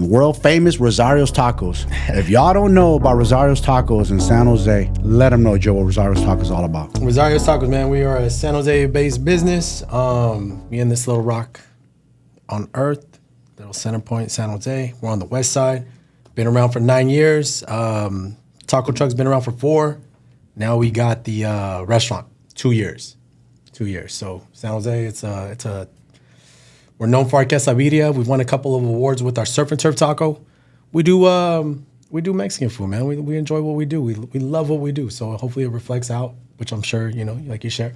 world famous Rosario's Tacos. If y'all don't know about Rosario's Tacos in San Jose, let them know, Joe, what Rosario's Tacos is all about. Rosario's Tacos, man, we are a San Jose-based business. We in this little rock on earth, little center point, San Jose. We're on the west side. Been around for 9 years. Taco truck's been around for 4. Now we got the restaurant, 2 years. 2 years. So San Jose, we're known for our quesadilla. We've won a couple of awards with our surf and turf taco. We do Mexican food, man. We enjoy what we do. We love what we do. So hopefully it reflects out, which I'm sure, like you share.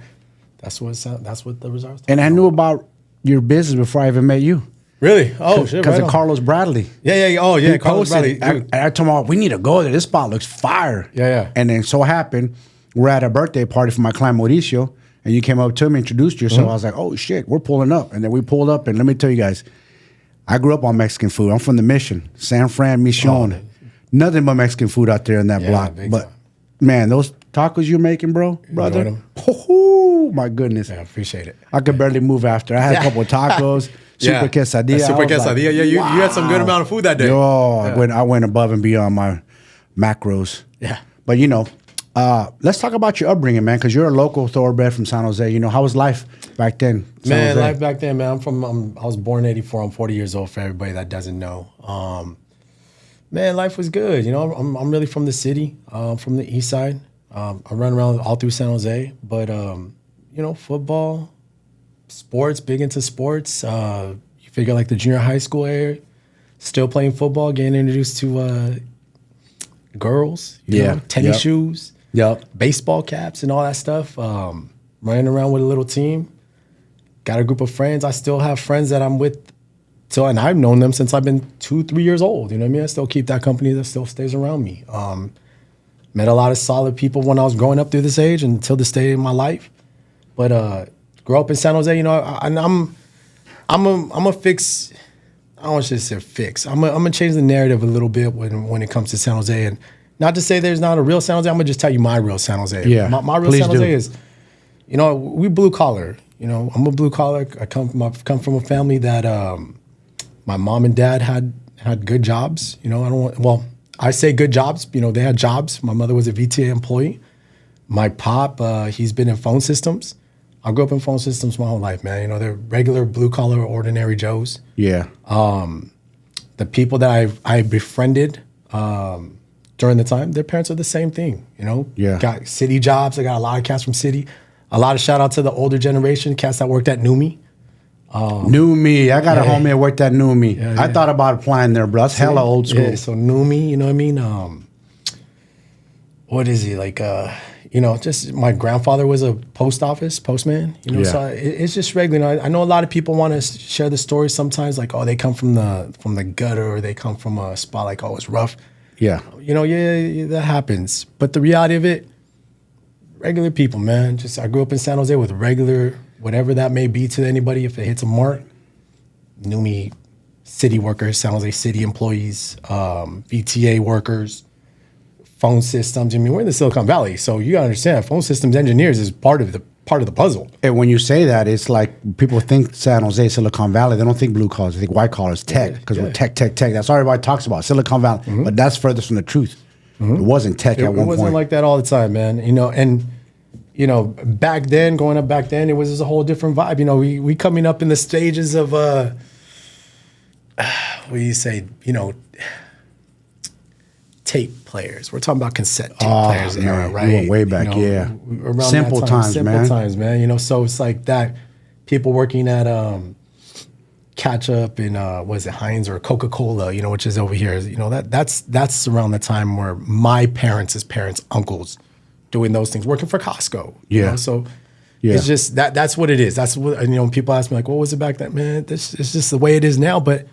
That's what the results. And I knew about your business before I even met you. Really? Oh, shit. Because of Carlos Bradley. Yeah. Oh, yeah. Carlos Bradley. I told him, we need to go there. This spot looks fire. Yeah. And then so happened, we're at a birthday party for my client Mauricio, and you came up to me, introduced yourself. I was like, oh, shit, we're pulling up. And then we pulled up, and let me tell you guys, I grew up on Mexican food. I'm from the Mission, San Fran Mission. Nothing but Mexican food out there in that block. But, man, those tacos you're making, brother. Oh, my goodness. Yeah, I appreciate it. I could barely move after. I had a couple of tacos. Super quesadilla. Super quesadilla. Like, you had some good amount of food that day. I went above and beyond my macros. Yeah. But, let's talk about your upbringing, man, because you're a local thoroughbred from San Jose. How was life back then? Man, life back then, man. I was born in 84. I'm 40 years old for everybody that doesn't know. Man, life was good. I'm really from the city, from the east side. I run around all through San Jose. But, football, sports, big into sports. You figure like the junior high school area, still playing football, getting introduced to girls, tennis shoes, baseball caps and all that stuff. Running around with a little team. Got a group of friends. I still have friends that I'm with and I've known them since I've been 2-3 years old. You know what I mean? I still keep that company that still stays around me. Met a lot of solid people when I was growing up through this age until this day in my life. But grew up in San Jose, I'm a fix. I don't want to say fix. I'm gonna change the narrative a little bit when it comes to San Jose, and not to say there's not a real San Jose. I'm gonna just tell you my real San Jose. Yeah, my real San Jose is, we blue collar. I'm a blue collar. I come from a family that my mom and dad had good jobs. I say good jobs. They had jobs. My mother was a VTA employee. My pop, he's been in phone systems. I grew up in phone systems my whole life, man. They're regular blue collar, ordinary Joes. Yeah. The people that I befriended during the time, their parents are the same thing. Yeah. Got city jobs. I got a lot of cats from city. A lot of shout out to the older generation, cats that worked at Numi. Numi. I got a homie that worked at Numi. I thought about applying there, bro. That's hella old school. Yeah, so Numi, you know what I mean? What is he like? Just my grandfather was a postman. So it's just regular. I know a lot of people want to share the story sometimes, like, oh, they come from the gutter, or they come from a spot like, oh, it's rough. Yeah. That happens. But the reality of it, regular people, man. I grew up in San Jose with regular, whatever that may be to anybody, if it hits a mark. Numi city workers, San Jose city employees, VTA workers, phone systems. We're in the Silicon Valley, so you gotta understand, phone systems engineers is part of the puzzle. And when you say that, it's like people think San Jose, Silicon Valley. They don't think blue collars. They think white collars, tech, because we're tech. That's all everybody talks about, Silicon Valley. But that's furthest from the truth. It wasn't tech at one point. It wasn't like that all the time, man. Back then, growing up back then, it was just a whole different vibe. We coming up in the stages of what do you say? Tape players. We're talking about cassette tape players era, right? We went way back, around Simple times, man. Simple times, man. So it's like that. People working at Ketchup and was it Heinz or Coca-Cola? Which is over here. That's around the time where my parents' uncles, doing those things, working for Costco. So it's just that's what it is. That's what people ask me, like, what was it back then? Man, it's just the way it is now. But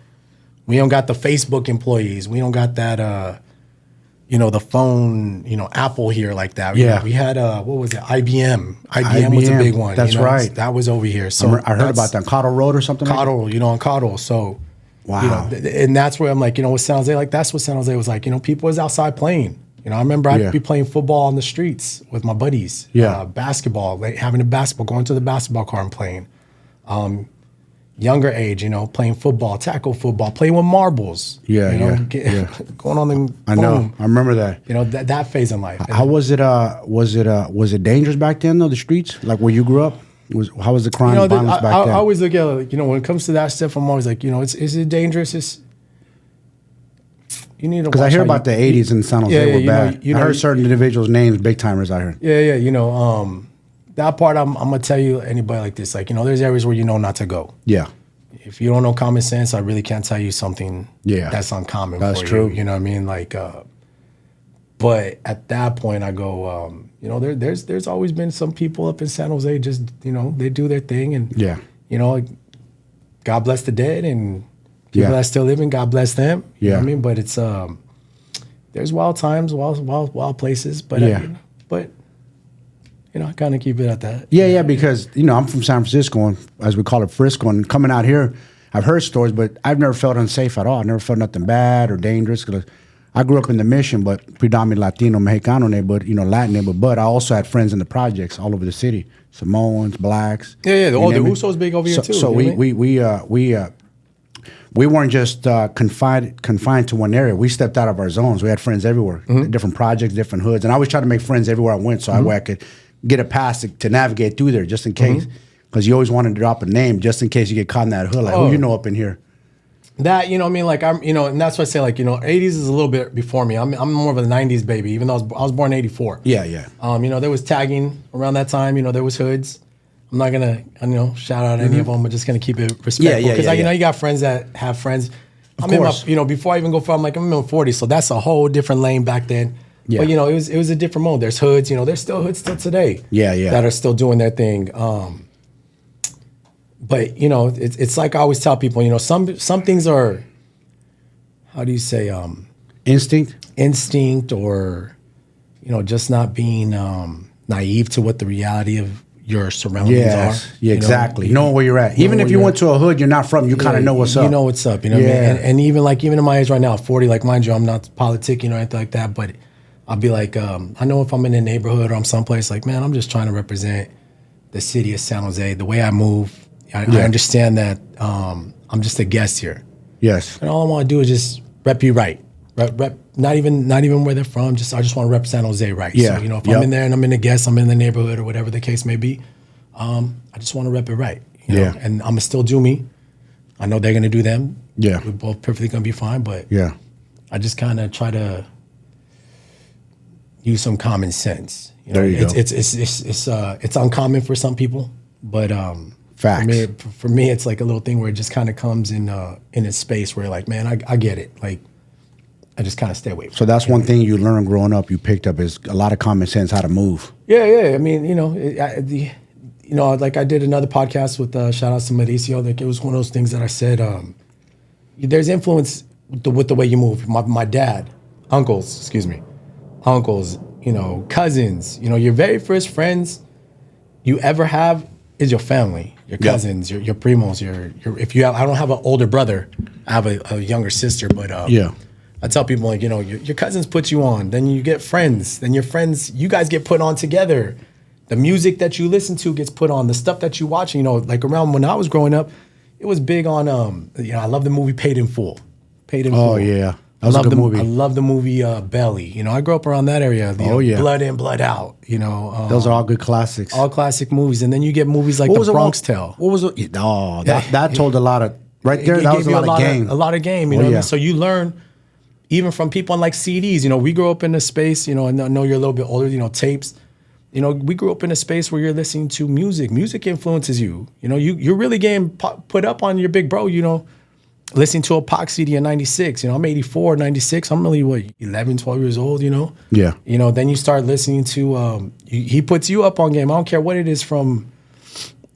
we don't got the Facebook employees. We don't got that the phone, Apple here like that. We had what was it? IBM. IBM was a big one. That's right. That was over here. So I heard about that. Cottle Road or something. Cottle, on Cottle. So wow. And that's where I'm like, what San Jose, like that's what San Jose was like. People was outside playing. I remember I'd be playing football on the streets with my buddies. Basketball, having a basketball, going to the basketball court and playing. younger age, playing football, tackle football, playing with marbles. Yeah, going on the I know. I remember that. That phase in life. How was it? Was it dangerous back then though? The streets, like where you grew up, how was the crime and violence back then? I always look at it, when it comes to that stuff, I'm always like, is it dangerous? You need to, because I hear about the '80s in San Jose were bad. I heard certain individuals' names, big timers. I heard. Yeah. That part, I'm gonna tell you, anybody like this, like, there's areas where not to go. Yeah. If you don't know common sense, I really can't tell you something that's uncommon for you. That's true. You know what I mean? Like, but at that point, I go, there's always been some people up in San Jose, just, they do their thing. And, God bless the dead, and people that are still living, God bless them. You know what I mean? But it's, there's wild times, wild places. But, I kind of keep it at that. Yeah, because, I'm from San Francisco, and as we call it, Frisco, and coming out here, I've heard stories, but I've never felt unsafe at all. I never felt nothing bad or dangerous. Cause I grew up in the Mission, but predominantly Latino, Mexicano neighborhood, Latin neighborhood. But I also had friends in the projects all over the city, Samoans, blacks. Yeah. The Usos big over here too. So we weren't just confined to one area. We stepped out of our zones. We had friends everywhere, different projects, different hoods, and I always try to make friends everywhere I went, so that way I could get a pass to navigate through there, just in case. Because you always wanted to drop a name, just in case you get caught in that hood. Like, who up in here? That, what I mean? Like, I'm, and that's why I say, like, 80s is a little bit before me. I'm more of a 90s baby, even though I was born in 84. Yeah. There was tagging around that time. There was hoods. I'm not gonna, shout out any of them. I'm just gonna keep it respectful. Because you got friends that have friends. Of course. Before I even go I'm in my 40s, so that's a whole different lane back then. Yeah. But it was a different mode. There's hoods, there's still hoods still today. Yeah. That are still doing their thing. But it's like I always tell people, some things are, how do you say, instinct, or just not being naive to what the reality of your surroundings are. Yeah, exactly. Knowing where you're at. Even if you went to a hood you're not from, you kind of know what's up. You know what's up. You know what I mean? And even in my age right now, 40, like, mind you, I'm not politicking or anything like that, but I'll be like, I know if I'm in a neighborhood or I'm someplace, like, man, I'm just trying to represent the city of San Jose, the way I move. I understand that I'm just a guest here. Yes. And all I want to do is just rep you right. Rep not even where they're from. I just want to rep San Jose right. Yeah. So, if I'm in there and I'm in a guest, I'm in the neighborhood or whatever the case may be, I just want to rep it right. You know? And I'm going to still do me. I know they're going to do them. Yeah. We're both perfectly going to be fine, but I just kind of try to use some common sense. There you go. It's uncommon for some people, but facts. For me, it's like a little thing where it just kind of comes in a space where, like, man, I get it. Like, I just kind of stay away from it. So that's one thing you learned growing up, you picked up, is a lot of common sense, how to move. Yeah. I mean, like I did another podcast with shout out to Mauricio. Like, it was one of those things that I said, there's influence with the way you move. My dad, uncles, cousins, your very first friends you ever have is your family, your cousins, your primos, I don't have an older brother, I have a younger sister, but I tell people, like, your cousins put you on, then you get friends, then your friends, you guys get put on together. The music that you listen to gets put on, the stuff that you watch, like around when I was growing up, it was big on, I love the movie Paid in Full. Oh, yeah. That was a good movie. I love the movie Belly. I grew up around that area. Blood In, Blood Out. Those are all good classics. All classic movies. And then you get movies like The Bronx Tale. What was it? Oh, that told a lot of, right there, that was a lot of game. A lot of game, you know what I mean? So you learn, even from people on like CDs, we grew up in a space, and I know you're a little bit older, tapes. We grew up in a space where you're listening to music. Music influences you. You're really getting put up on your big bro, listening to a Pac CD in 96. I'm 84, 96. I'm really, 11, 12 years old, Yeah. Then you start listening to, he puts you up on game. I don't care what it is, from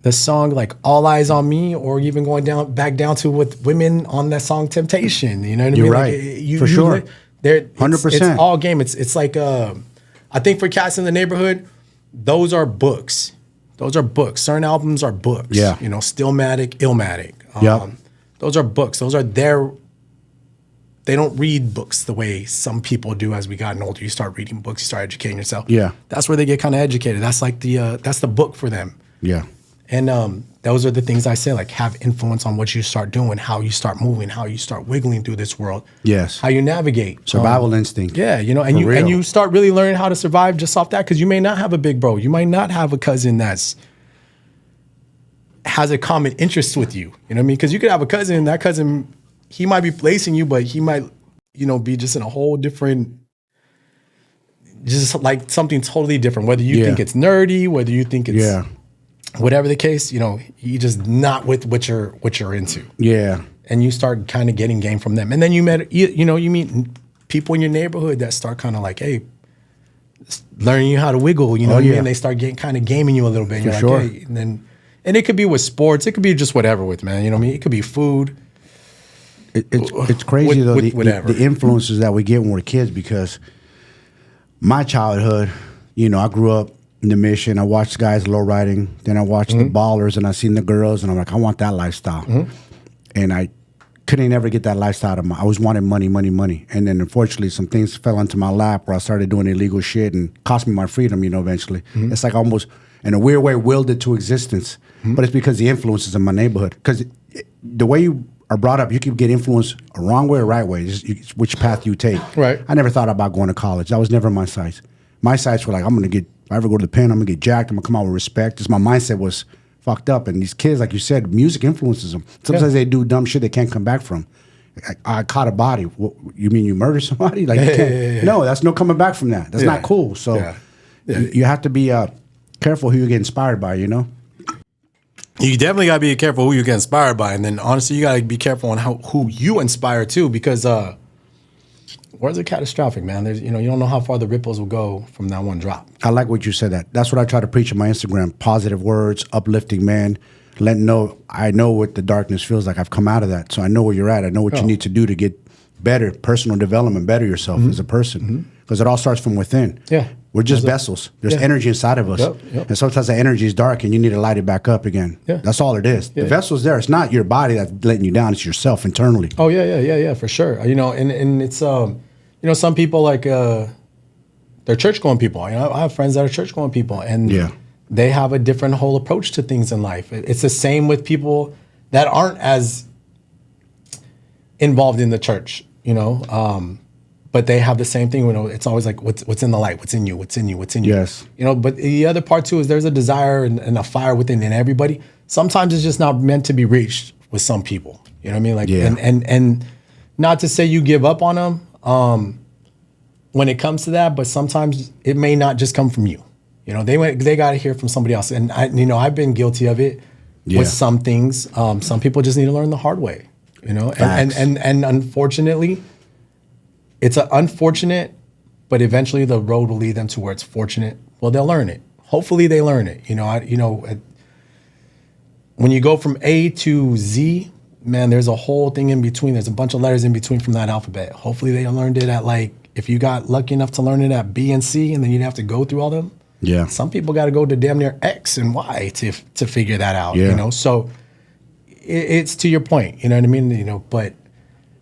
the song like All Eyes on Me, or even going back down to with women on that song Temptation. You know what I mean? You're right. Like, for sure. 100%. It's all game. It's like, I think for cats in the neighborhood, those are books. Those are books. Certain albums are books. Yeah. Stillmatic, Illmatic. Those are books. Those are they don't read books the way some people do as we gotten older. You start reading books, you start educating yourself. Yeah. That's where they get kind of educated. That's like that's the book for them. Yeah. And those are the things I say, like have influence on what you start doing, how you start moving, how you start wiggling through this world. Yes. How you navigate. Survival instinct. Yeah, you know, and you start really learning how to survive just off that, because you may not have a big bro. You might not have a cousin that's has a common interest with you. You know what I mean? Because you could have a cousin, and that cousin, he might be placing you, but he might, you know, be just in a whole different, just like something totally different. Whether you think it's nerdy, whether you think it's whatever the case, you know, you just not with what you're into. Yeah. And you start kind of getting game from them. And then you meet people in your neighborhood that start kind of like, hey, learning you how to wiggle, you know what I mean? And they start getting kind of gaming you a little bit. And you're like, hey, and it could be with sports, it could be just whatever with, man. You know what I mean? It could be food. It's crazy though, the influences that we get when we're kids, because my childhood, you know, I grew up in the Mission. I watched guys low riding. Then I watched the ballers, and I seen the girls, and I'm like, I want that lifestyle. And I couldn't ever get that lifestyle I always wanted money. And then unfortunately, some things fell into my lap where I started doing illegal shit and cost me my freedom, you know, eventually. It's like almost, in a weird way, willed it to existence. But it's because the influences in my neighborhood. Because the way you are brought up, you can get influenced a wrong way or right way, it's which path you take. Right. I never thought about going to college. That was never my sights. My sights were like, I'm going to get, if I ever go to the pen, I'm going to get jacked. I'm going to come out with respect. Just my mindset was fucked up. And these kids, like you said, music influences them. Sometimes they do dumb shit they can't come back from. I caught a body. What, you mean you murdered somebody? Like, you can't, no, that's no coming back from that. That's not cool. So you have to be careful who you get inspired by, you know? You definitely got to be careful who you get inspired by. And then honestly, you got to be careful on who you inspire too, because words are catastrophic, man. There's, you know, you don't know how far the ripples will go from that one drop. I like what you said. That's what I try to preach on my Instagram. Positive words, uplifting man, letting know I know what the darkness feels like. I've come out of that. So I know where you're at. I know what you need to do to get better, personal development, better yourself as a person. Because it all starts from within. Yeah. We're just vessels. There's energy inside of us. And sometimes the energy is dark and you need to light it back up again. That's all it is. The vessel's there. It's not your body that's letting you down. It's yourself internally. Oh, yeah, for sure. You know, and it's, you know, some people like, they're church-going people. You know, I have friends that are church-going people. And they have a different whole approach to things in life. It's the same with people that aren't as involved in the church, you know. But they have the same thing. You know, it's always like, what's in the light? What's in you? What's in you? What's in you? Yes. You know, but the other part too is there's a desire and a fire within everybody. Sometimes it's just not meant to be reached with some people. You know what I mean? Like, and not to say you give up on them when it comes to that, but sometimes it may not just come from you. You know, they got to hear from somebody else. And I've been guilty of it with some things. Some people just need to learn the hard way. You know, and unfortunately. It's unfortunate, but eventually the road will lead them to where it's fortunate. Well, they'll learn it. Hopefully, they learn it. You know, when you go from A to Z, man, there's a whole thing in between. There's a bunch of letters in between from that alphabet. Hopefully, they learned it at like, if you got lucky enough to learn it at B and C, and then you'd have to go through all them. Yeah. Some people got to go to damn near X and Y to figure that out. You know, so it's to your point. You know what I mean? You know, but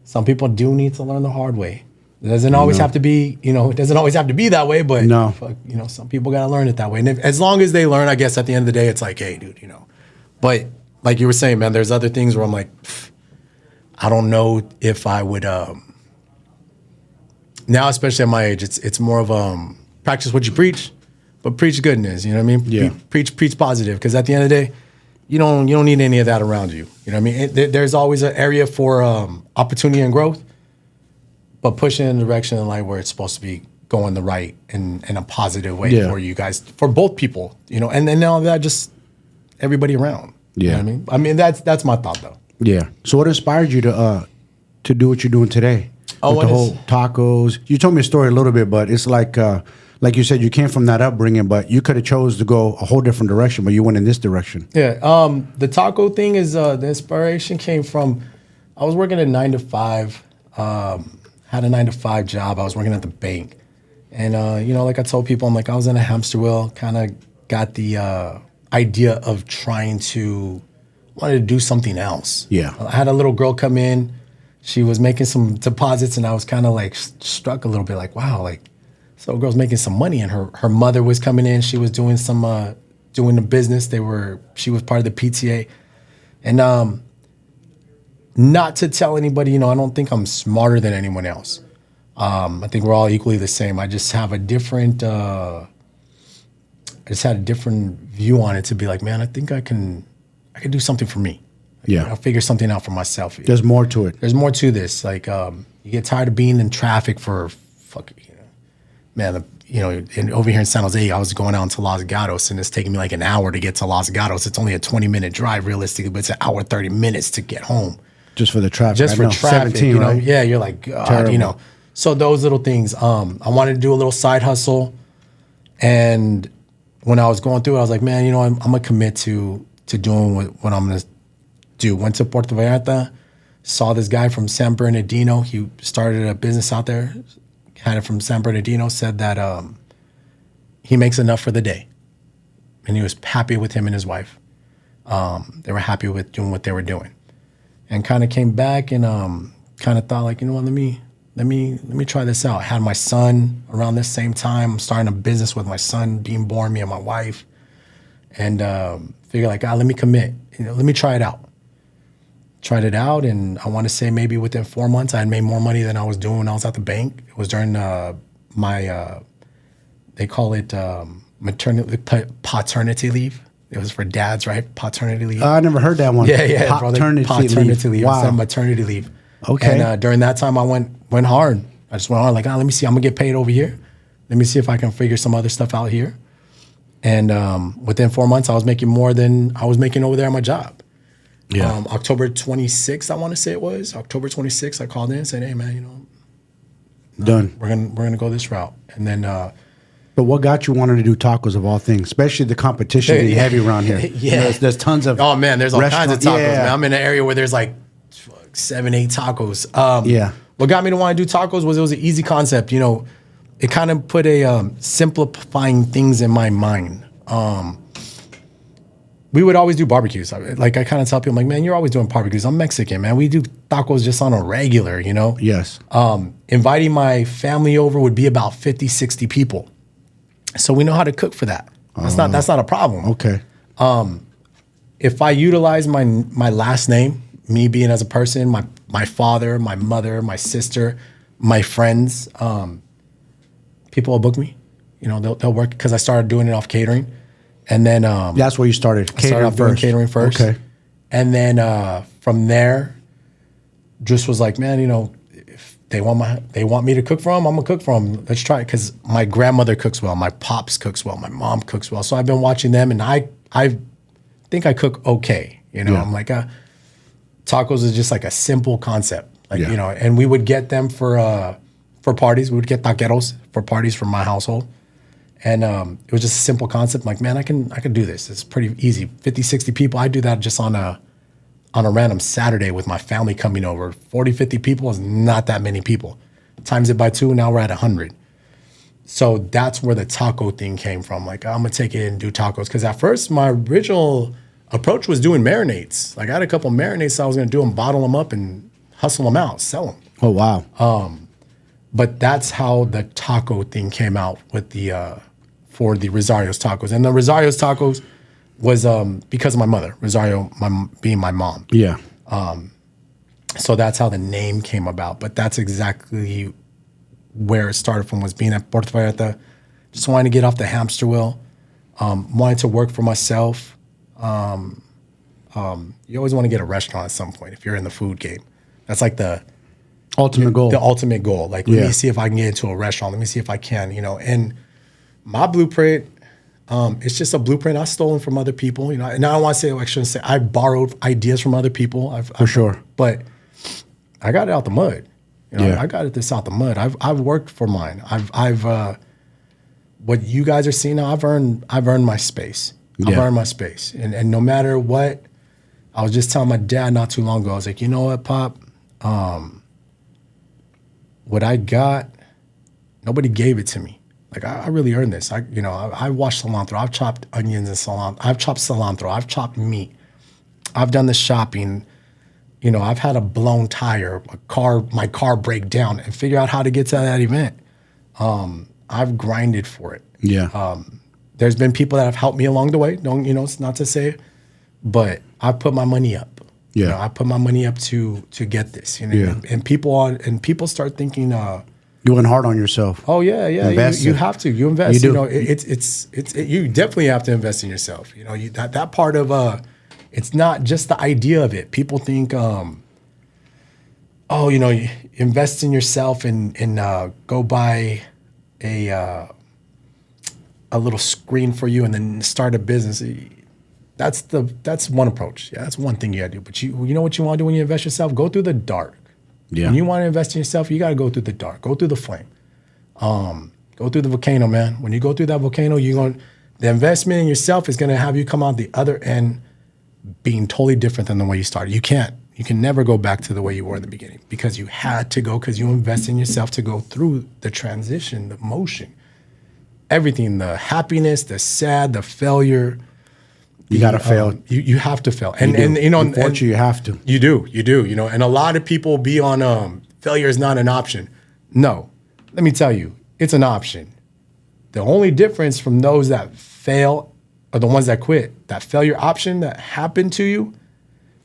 some people do need to learn the hard way. It doesn't always have to be, you know, it doesn't always have to be that way, but, you know, some people got to learn it that way. And as long as they learn, I guess at the end of the day, it's like, hey, dude, you know. But like you were saying, man, there's other things where I'm like, I don't know if I would, now, especially at my age, it's more of practice what you preach, but preach goodness, you know what I mean? Yeah. Preach positive, because at the end of the day, you don't need any of that around you. You know what I mean? There's always an area for opportunity and growth. But pushing in the direction in life where it's supposed to be going the right and in a positive way for you guys, for both people, you know, and then now that just everybody around. You know what I mean? I mean, that's my thought though. Yeah. So what inspired you to do what you're doing today? With the whole tacos. You told me a story a little bit, but it's like you said, you came from that upbringing, but you could have chose to go a whole different direction, but you went in this direction. Yeah. The taco thing is the inspiration came from, I was working a 9 to 5. Had a 9 to 5 job. I was working at the bank. And, you know, like I told people, I'm like, I was in a hamster wheel, kind of got the idea of wanted to do something else. Yeah. I had a little girl come in. She was making some deposits, and I was kind of like struck a little bit like, wow, like, so girl's making some money. And her mother was coming in. She was doing some doing the business. She was part of the PTA. And not to tell anybody, I don't think I'm smarter than anyone else. I think we're all equally the same. I just have a different, I just had a different view on it to be like, man, I think I can do something for me. I'll figure something out for myself. There's more to it. There's more to this. Like, you get tired of being in traffic for man, and over here in San Jose, I was going out to Los Gatos, and it's taking me like an hour to get to Los Gatos. It's only a 20-minute drive realistically, but it's an hour, 30 minutes to get home. Just for the traffic. Just for traffic, 17, right? Yeah, you're like, God, Terrible. So those little things. I wanted to do a little side hustle, and when I was going through it, I was like, man, I'm gonna commit to doing what I'm gonna do. Went to Puerto Vallarta, saw this guy from San Bernardino. He started a business out there, had it from San Bernardino, said that he makes enough for the day. And he was happy with him and his wife. They were happy with doing what they were doing. And kind of came back and kind of thought like, what, let me try this out. I had my son around this same time. I'm starting a business with my son being born, me and my wife. And figured like, let me commit. Let me try it out. Tried it out, and I want to say maybe within 4 months, I had made more money than I was doing when I was at the bank. It was during my, they call it paternity leave. It was for dads, right? Paternity leave. I never heard that one. Yeah. Paternity leave. Wow. Maternity leave. Okay. And during that time, I went hard. I just went hard. Like, let me see. I'm gonna get paid over here. Let me see if I can figure some other stuff out here. And within 4 months, I was making more than I was making over there at my job. Yeah. October 26th, I want to say it was. October 26th, I called in and said, hey, man, done. We're gonna go this route. And then but what got you wanting to do tacos of all things, especially the competition being heavy around here? Yeah. There's tons of oh man, there's all kinds of tacos. Yeah. Man. I'm in an area where there's like 7, 8 tacos. Yeah. What got me to want to do tacos was it was an easy concept. It kind of put a simplifying things in my mind. We would always do barbecues. Like I kind of tell people, I'm like, man, you're always doing barbecues. I'm Mexican, man. We do tacos just on a regular, Yes. Inviting my family over would be about 50, 60 people. So we know how to cook for that. That's not a problem. Okay. If I utilize my last name, me being as a person, my father, my mother, my sister, my friends, people will book me. They'll work because I started doing it off catering. And then that's where you started. Catering first. Okay. And then from there, just was like, man, if they want me to cook for them, I'm gonna cook for them. Let's try it. Because my grandmother cooks well, my pops cooks well, my mom cooks well. So I've been watching them, and I think I cook okay. I'm like, tacos is just like a simple concept, And we would get them for parties. We would get taqueros for parties from my household. And it was just a simple concept. I'm like, man, I can do this. It's pretty easy. 50, 60 people. I do that just on a random Saturday with my family coming over. 40, 50 people is not that many people. Times it by 2, now we're at 100. So that's where the taco thing came from. Like, I'm going to take it and do tacos. Because at first, my original approach was doing marinades. Like, I had a couple marinades I was going to do and bottle them up and hustle them out, sell them. Oh, wow. But that's how the taco thing came out with the for the Rosario's Tacos. And the Rosario's Tacos was because of my mother, Rosario being my mom. Yeah. So that's how the name came about. But that's exactly where it started from, was being at Puerto Vallarta, just wanting to get off the hamster wheel, wanting to work for myself. You always want to get a restaurant at some point if you're in the food game. That's like the ultimate goal. The ultimate goal. Like, let me see if I can get into a restaurant. Let me see if I can, And my blueprint, it's just a blueprint I've stolen from other people, And I don't want to say, I shouldn't say, I borrowed ideas from other people. For sure. But I got it out the mud. Yeah. I got this out the mud. I've worked for mine. I've what you guys are seeing now, I've earned my space. I've earned my space. And no matter what, I was just telling my dad not too long ago, I was like, you know what, Pop? What I got, nobody gave it to me. Like, I really earned this. I washed cilantro. I've chopped onions and cilantro. I've chopped cilantro. I've chopped meat. I've done the shopping. I've had a blown tire, my car break down and figure out how to get to that event. I've grinded for it. Yeah. There's been people that have helped me along the way. Don't, it's not to say, but I put my money up. Yeah. I put my money up to get this, and people start thinking, you went hard on yourself. oh yeah. You have to, you invest, You do. You definitely have to invest in yourself. That part of, it's not just the idea of it. People think, you invest in yourself and go buy a little screen for you and then start a business. That's one approach. Yeah, that's one thing you gotta do. But you know what you want to do when you invest yourself? Go through the dark. Yeah. When you want to invest in yourself, you got to go through the dark. Go through the flame. Go through the volcano, man. When you go through that volcano, the investment in yourself is going to have you come out the other end being totally different than the way you started. You can never go back to the way you were in the beginning because you had to go, because you invest in yourself to go through the transition, the motion, everything, the happiness, the sad, the failure. You got to fail. You have to fail. And unfortunately, you have to. You do, and a lot of people be on failure is not an option. No, let me tell you, it's an option. The only difference from those that fail are the ones that quit. That failure option that happened to you,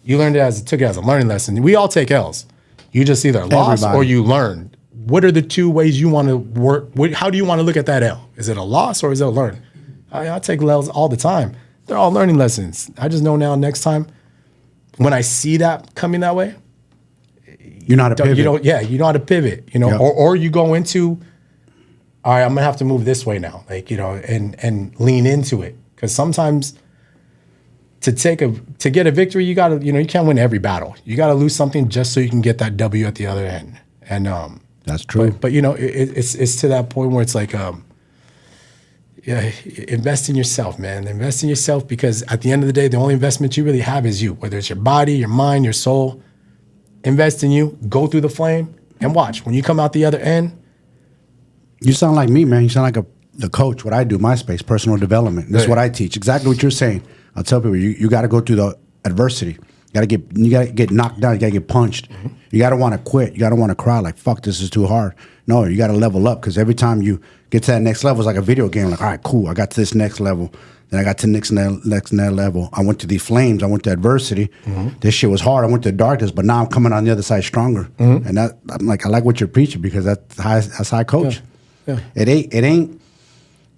you learned took it as a learning lesson. We all take L's. You just either lost or you learned. What are the two ways you want to work? How do you want to look at that L? Is it a loss or is it a learn? I take L's all the time. They're all learning lessons. I just know now next time when I see that coming that way, you know how to pivot. You know how to pivot, Yep. or you go into, all right, I'm gonna have to move this way now, and lean into it. Because sometimes to get a victory, you gotta, you can't win every battle. You gotta lose something just so you can get that W at the other end. And that's true. But it's to that point where it's like, invest in yourself, man. Invest in yourself, because at the end of the day, the only investment you really have is you, whether it's your body, your mind, your soul. Invest in you, go through the flame, and watch. When you come out the other end. You sound like me, man. You sound like the coach, what I do, my space, personal development. This is what I teach. Exactly what you're saying. I'll tell people, you got to go through the adversity. You got to get knocked down. You got to get punched. Mm-hmm. You got to want to quit. You got to want to cry like, fuck, this is too hard. No, you got to level up, because every time you get to that next level, it's like a video game. Like, all right, cool. I got to this next level. Then I got to the next level. I went to these flames. I went to adversity. Mm-hmm. This shit was hard. I went to darkness, but now I'm coming on the other side stronger. Mm-hmm. And I'm like, I like what you're preaching, because that's how I coach. Yeah. It ain't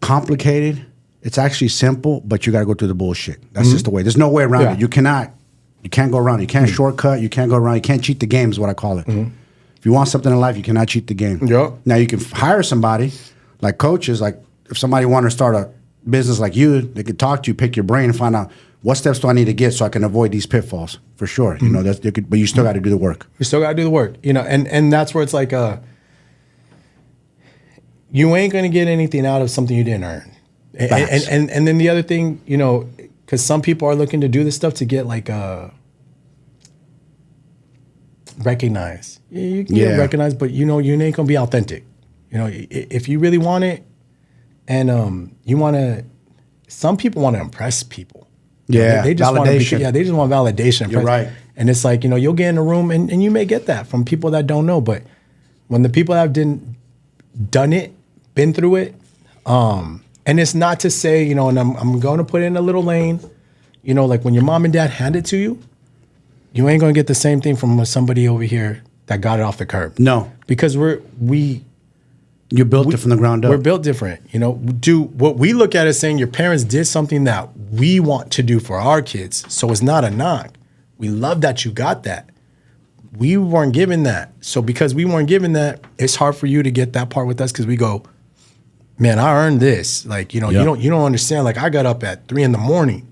complicated. It's actually simple, but you got to go through the bullshit. That's just the way. There's no way around it. You can't go around it. You can't shortcut. You can't go around. You can't cheat the game is what I call it. Mm-hmm. If you want something in life, you cannot cheat the game. Yep. Now, you can hire somebody, like coaches, like if somebody wanted to start a business like you, they could talk to you, pick your brain, and find out what steps do I need to get so I can avoid these pitfalls, for sure. Mm-hmm. But you still got to do the work. You still got to do the work, and that's where it's like, you ain't going to get anything out of something you didn't earn. And then the other thing, because some people are looking to do this stuff to get like recognized. You can get recognized, but you ain't gonna be authentic. If you really want it, and you want to, some people want to impress people. They just validation. They just want validation. You're right. And it's like, you'll get in a room and you may get that from people that don't know, but when the people that have done it, been through it, and it's not to say, and I'm going to put it in a little lane, like when your mom and dad hand it to you, you ain't going to get the same thing from somebody over here that got it off the curb. No. Because you're built it from the ground up. We're built different. What we look at is saying your parents did something that we want to do for our kids. So it's not a knock. We love that you got that. We weren't given that. So because we weren't given that, it's hard for you to get that part with us, because we go, man, I earned this. Like, you don't understand. Like, I got up at 3 a.m.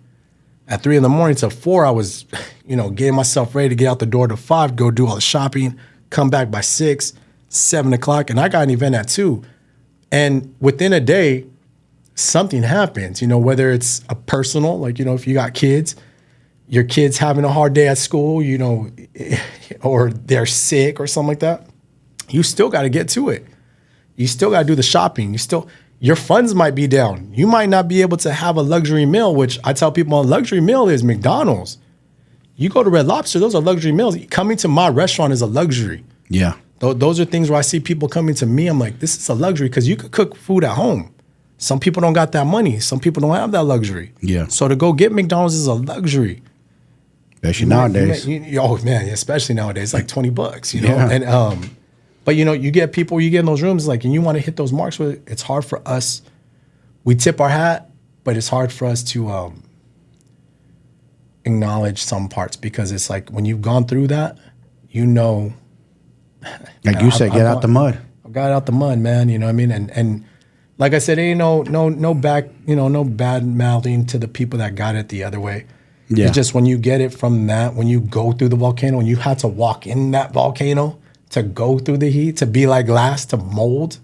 At 3 a.m. till 4, I was, getting myself ready to get out the door to 5, go do all the shopping, come back by 6, 7 o'clock, and I got an event at 2. And within a day, something happens, whether it's a personal, like, if you got kids, your kid's having a hard day at school, or they're sick or something like that, you still got to get to it. You still got to do the shopping. Your funds might be down. You might not be able to have a luxury meal, which I tell people a luxury meal is McDonald's. You go to Red Lobster, those are luxury meals. Coming to my restaurant is a luxury. Yeah. Those are things where I see people coming to me. I'm like, this is a luxury, because you could cook food at home. Some people don't got that money. Some people don't have that luxury. Yeah. So to go get McDonald's is a luxury. Especially nowadays. Oh man, especially nowadays, like $20, you know. Yeah. And but you know, you get people, you get in those rooms, like, and you want to hit those marks with it. It's hard for us. We tip our hat, but it's hard for us to acknowledge some parts, because it's like when you've gone through that, you know. Like you said, get out the mud. I got out the mud, man. You know what I mean? And like I said, ain't no back, you know, no bad mouthing to the people that got it the other way. Yeah. It's just when you get it from that, when you go through the volcano, and you had to walk in that volcano to go through the heat, to be like glass, to mold,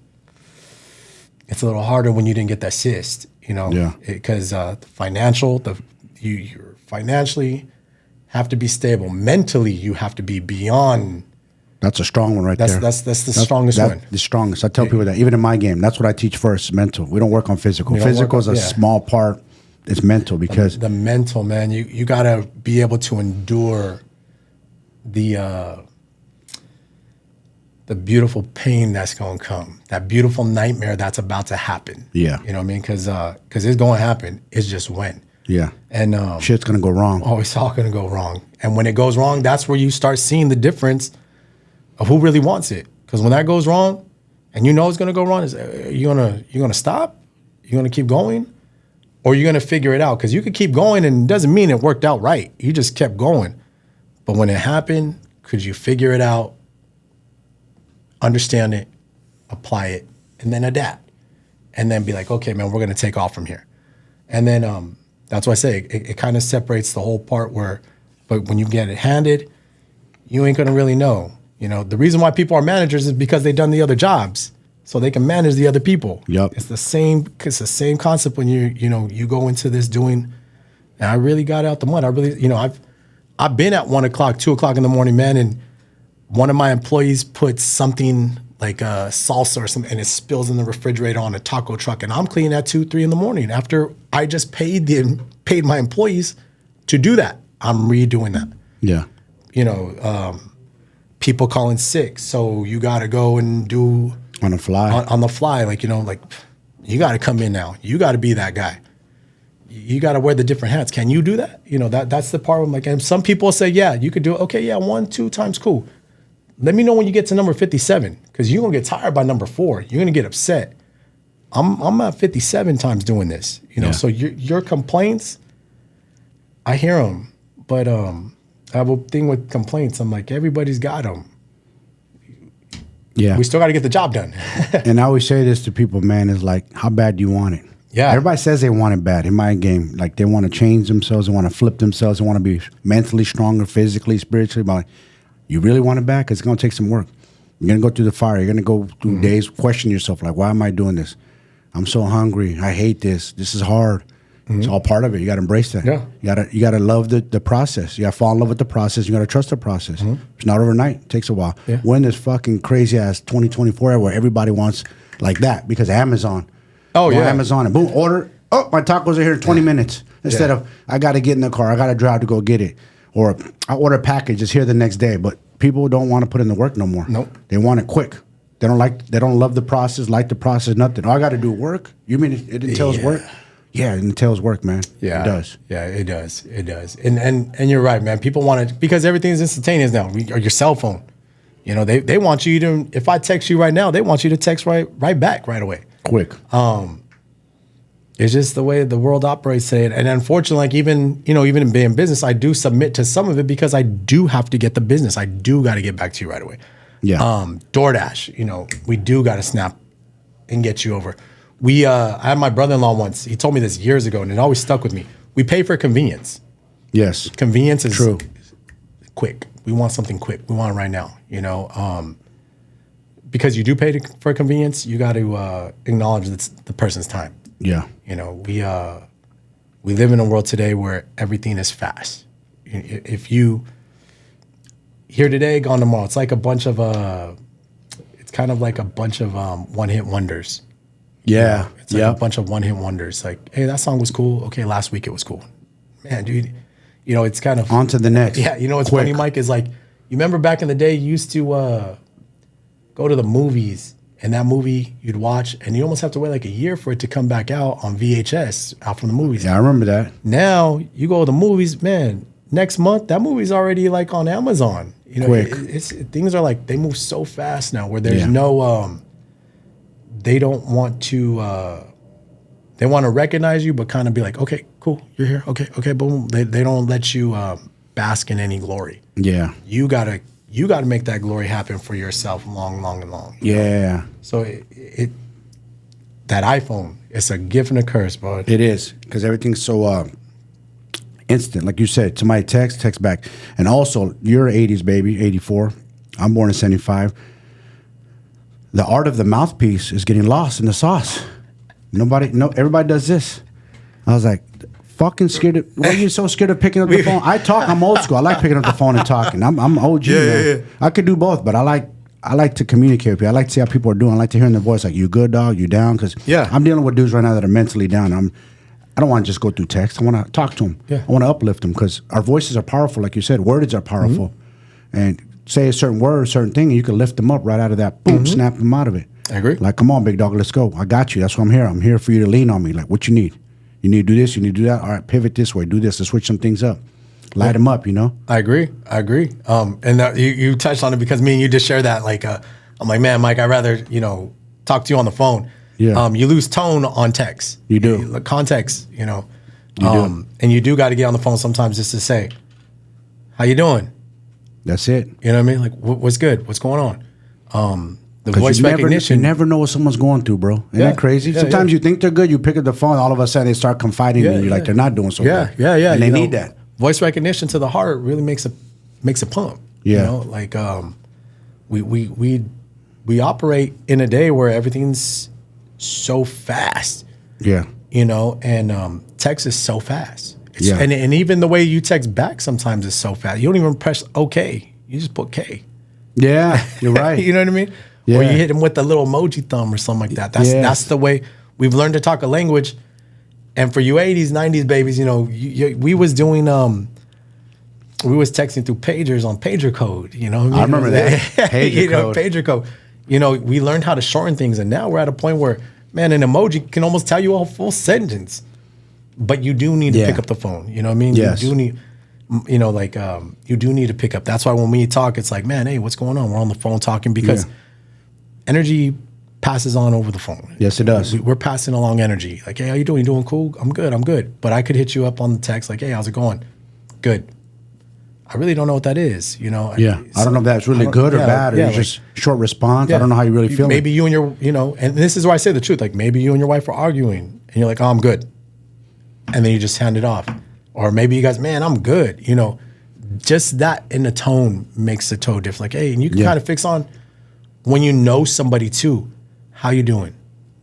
it's a little harder when you didn't get that cyst, you know? Yeah. Because you financially have to be stable. Mentally, you have to be beyond. That's a strong one there. That's the strongest one. The strongest. I tell people that, even in my game, that's what I teach first, mental. We don't work on physical. Physical is a small part. It's mental, because the mental, man, you got to be able to endure the beautiful pain that's going to come, that beautiful nightmare that's about to happen. Yeah. You know what I mean? Because it's going to happen. It's just when. Yeah. And shit's going to go wrong. Oh, it's all going to go wrong. And when it goes wrong, that's where you start seeing the difference of who really wants it. Because when that goes wrong, and you know it's going to go wrong, is you gonna stop? You gonna keep going? Or you're going to figure it out? Because you could keep going, and it doesn't mean it worked out right. You just kept going. But when it happened, could you figure it out, understand it, apply it, and then adapt? And then be like, okay, man, we're going to take off from here. And then that's why I say it kind of separates the whole part where, but when you get it handed, you ain't going to really know. You know, the reason why people are managers is because they've done the other jobs, so they can manage the other people. Yep. It's the same concept when you go into this doing, and I really got out the mud. I really, I've been at 1 o'clock, 2 o'clock in the morning, man, and one of my employees puts something like a salsa or something, and it spills in the refrigerator on a taco truck, and I'm cleaning at 2, 3 in the morning after I just paid my employees to do that. I'm redoing that. Yeah. People calling sick, so you got to go and do on the fly. On the fly, like you got to come in now. You got to be that guy. You got to wear the different hats. Can you do that? That's the part where I'm like, and some people say, yeah, you could do it. Okay, yeah, 1, 2 times, cool. Let me know when you get to number 57, because you're gonna get tired by number 4. You're gonna get upset. I'm at 57 times doing this, So your complaints, I hear them, but I have a thing with complaints. I'm like, everybody's got them. Yeah, we still got to get the job done. And I always say this to people, man, is like, how bad do you want it? Yeah, everybody says they want it bad. In my game, like, they want to change themselves, they want to flip themselves, they want to be mentally stronger, physically, spiritually. But you really want it bad? Because it's going to take some work. You're going to go through the fire. You're going to go through days, question yourself, like, why am I doing this? I'm so hungry. I hate this. This is hard. It's all part of it. You got to embrace that. Yeah. You got to love the process. You got to fall in love with the process. You got to trust the process. It's not overnight. It takes a while. Yeah. We're in this fucking crazy ass 2024 where everybody wants like that because Amazon. Oh, yeah. Amazon and boom, order. Oh, my tacos are here in 20 minutes. Instead of, I got to get in the car. I got to drive to go get it. Or I order a package. It's here the next day. But people don't want to put in the work no more. Nope. They want it quick. They don't love the process, like the process, nothing. Oh, I got to do work? You mean it entails work? Yeah, it entails work, man. Yeah, it does. Yeah, it does. It does. And you're right, man. People want it because everything is instantaneous now. Or your cell phone. They want you to. If I text you right now, they want you to text right back right away. Quick. It's just the way the world operates today. And unfortunately, like even in being business, I do submit to some of it because I do have to get the business. I do got to get back to you right away. Yeah. DoorDash, we do got to snap and get you over. I had my brother-in-law once. He told me this years ago, and it always stuck with me. We pay for convenience. Yes. Convenience is true. Quick. We want something quick. We want it right now. Because you do pay for convenience, you got to acknowledge the person's time. Yeah. We live in a world today where everything is fast. If you here today, gone tomorrow, it's like a bunch of it's kind of like a bunch of one-hit wonders. Yeah. It's like a bunch of one-hit wonders. Like, hey, that song was cool. Okay, last week it was cool. Man, dude, it's kind of on to the next. Yeah, what's funny, Mike, is like, you remember back in the day, you used to go to the movies And that movie you'd watch, and you almost have to wait like a year for it to come back out on VHS, out from the movies. Yeah, I remember that. Now you go to the movies, man. Next month, that movie's already like on Amazon. You know, Quick. Things are like, they move so fast now, where there's no, they don't want to. They want to recognize you, but kind of be like, okay, cool, you're here. Okay, boom. They don't let you bask in any glory. Yeah. You gotta make that glory happen for yourself, long. Yeah. So that iPhone, it's a gift and a curse, bro. It is, because everything's so instant. Like you said, somebody text back. And also, you're 80s baby, 84. I'm born in 75. The art of the mouthpiece is getting lost in the sauce. Everybody does this. I was like, fucking scared of, why are you so scared of picking up the phone? I'm old school. I like picking up the phone and talking. I'm OG, man. Yeah. I could do both, but I like to communicate with people. I like to see how people are doing. I like to hear in their voice, like, you good, dog? You down? Because I'm dealing with dudes right now that are mentally down. I don't want to just go through text. I want to talk to them. Yeah. I want to uplift them, because our voices are powerful. Like you said, words are powerful. And say a certain word, a certain thing, and you can lift them up right out of that. Boom, snap them out of it. I agree. Like, come on, big dog, let's go. I got you. That's why I'm here. I'm here for you to lean on me. Like, what you need? You need to do this. You need to do that. All right, pivot this way. Do this. Let's switch some things up. Light them up, you know? I agree. And you touched on it, because me and you just shared that. Like, I'm like, man, Mike, I'd rather, talk to you on the phone. Yeah. You lose tone on text. You do. Context, You do. And you do got to get on the phone sometimes just to say, how you doing? That's it. You know what I mean? Like, what's good? What's going on? The voice recognition. You never know what someone's going through, bro. Isn't that crazy? Sometimes you think they're good, you pick up the phone, all of a sudden they start confiding in you like they're not doing so good. Yeah. And they need that. Voice recognition to the heart really makes a pump. Yeah. Like we operate in a day where everything's so fast. Yeah. And text is so fast. Yeah. And even the way you text back sometimes is so fast. You don't even press OK. You just put K. Yeah, you're right. You know what I mean? Yeah. Or you hit them with the little emoji thumb or something like that. That's the way we've learned to talk a language. And for you 80s, 90s babies, we was doing we was texting through pagers on pager code. I remember that. Pager code. Pager code. We learned how to shorten things, and now we're at a point where, man, an emoji can almost tell you a full sentence. But you do need to pick up the phone. You know what I mean? Yes. You do need, you do need to pick up. That's why when we talk, it's like, man, hey, what's going on? We're on the phone talking, because energy passes on over the phone. Yes, it does. We're passing along energy. Like, hey, how you doing? You doing cool? I'm good. But I could hit you up on the text like, hey, how's it going? Good. I really don't know what that is, Yeah. I don't know if that's really good or bad, or just short response. I don't know how you really feel. Maybe you and your, and this is where I say the truth. Like, maybe you and your wife are arguing, and you're like, oh, I'm good. And then you just hand it off. Or maybe you guys, man, I'm good. Just that in the tone makes the tone different. Like, hey, and you can kind of fix on when you know somebody too. How you doing?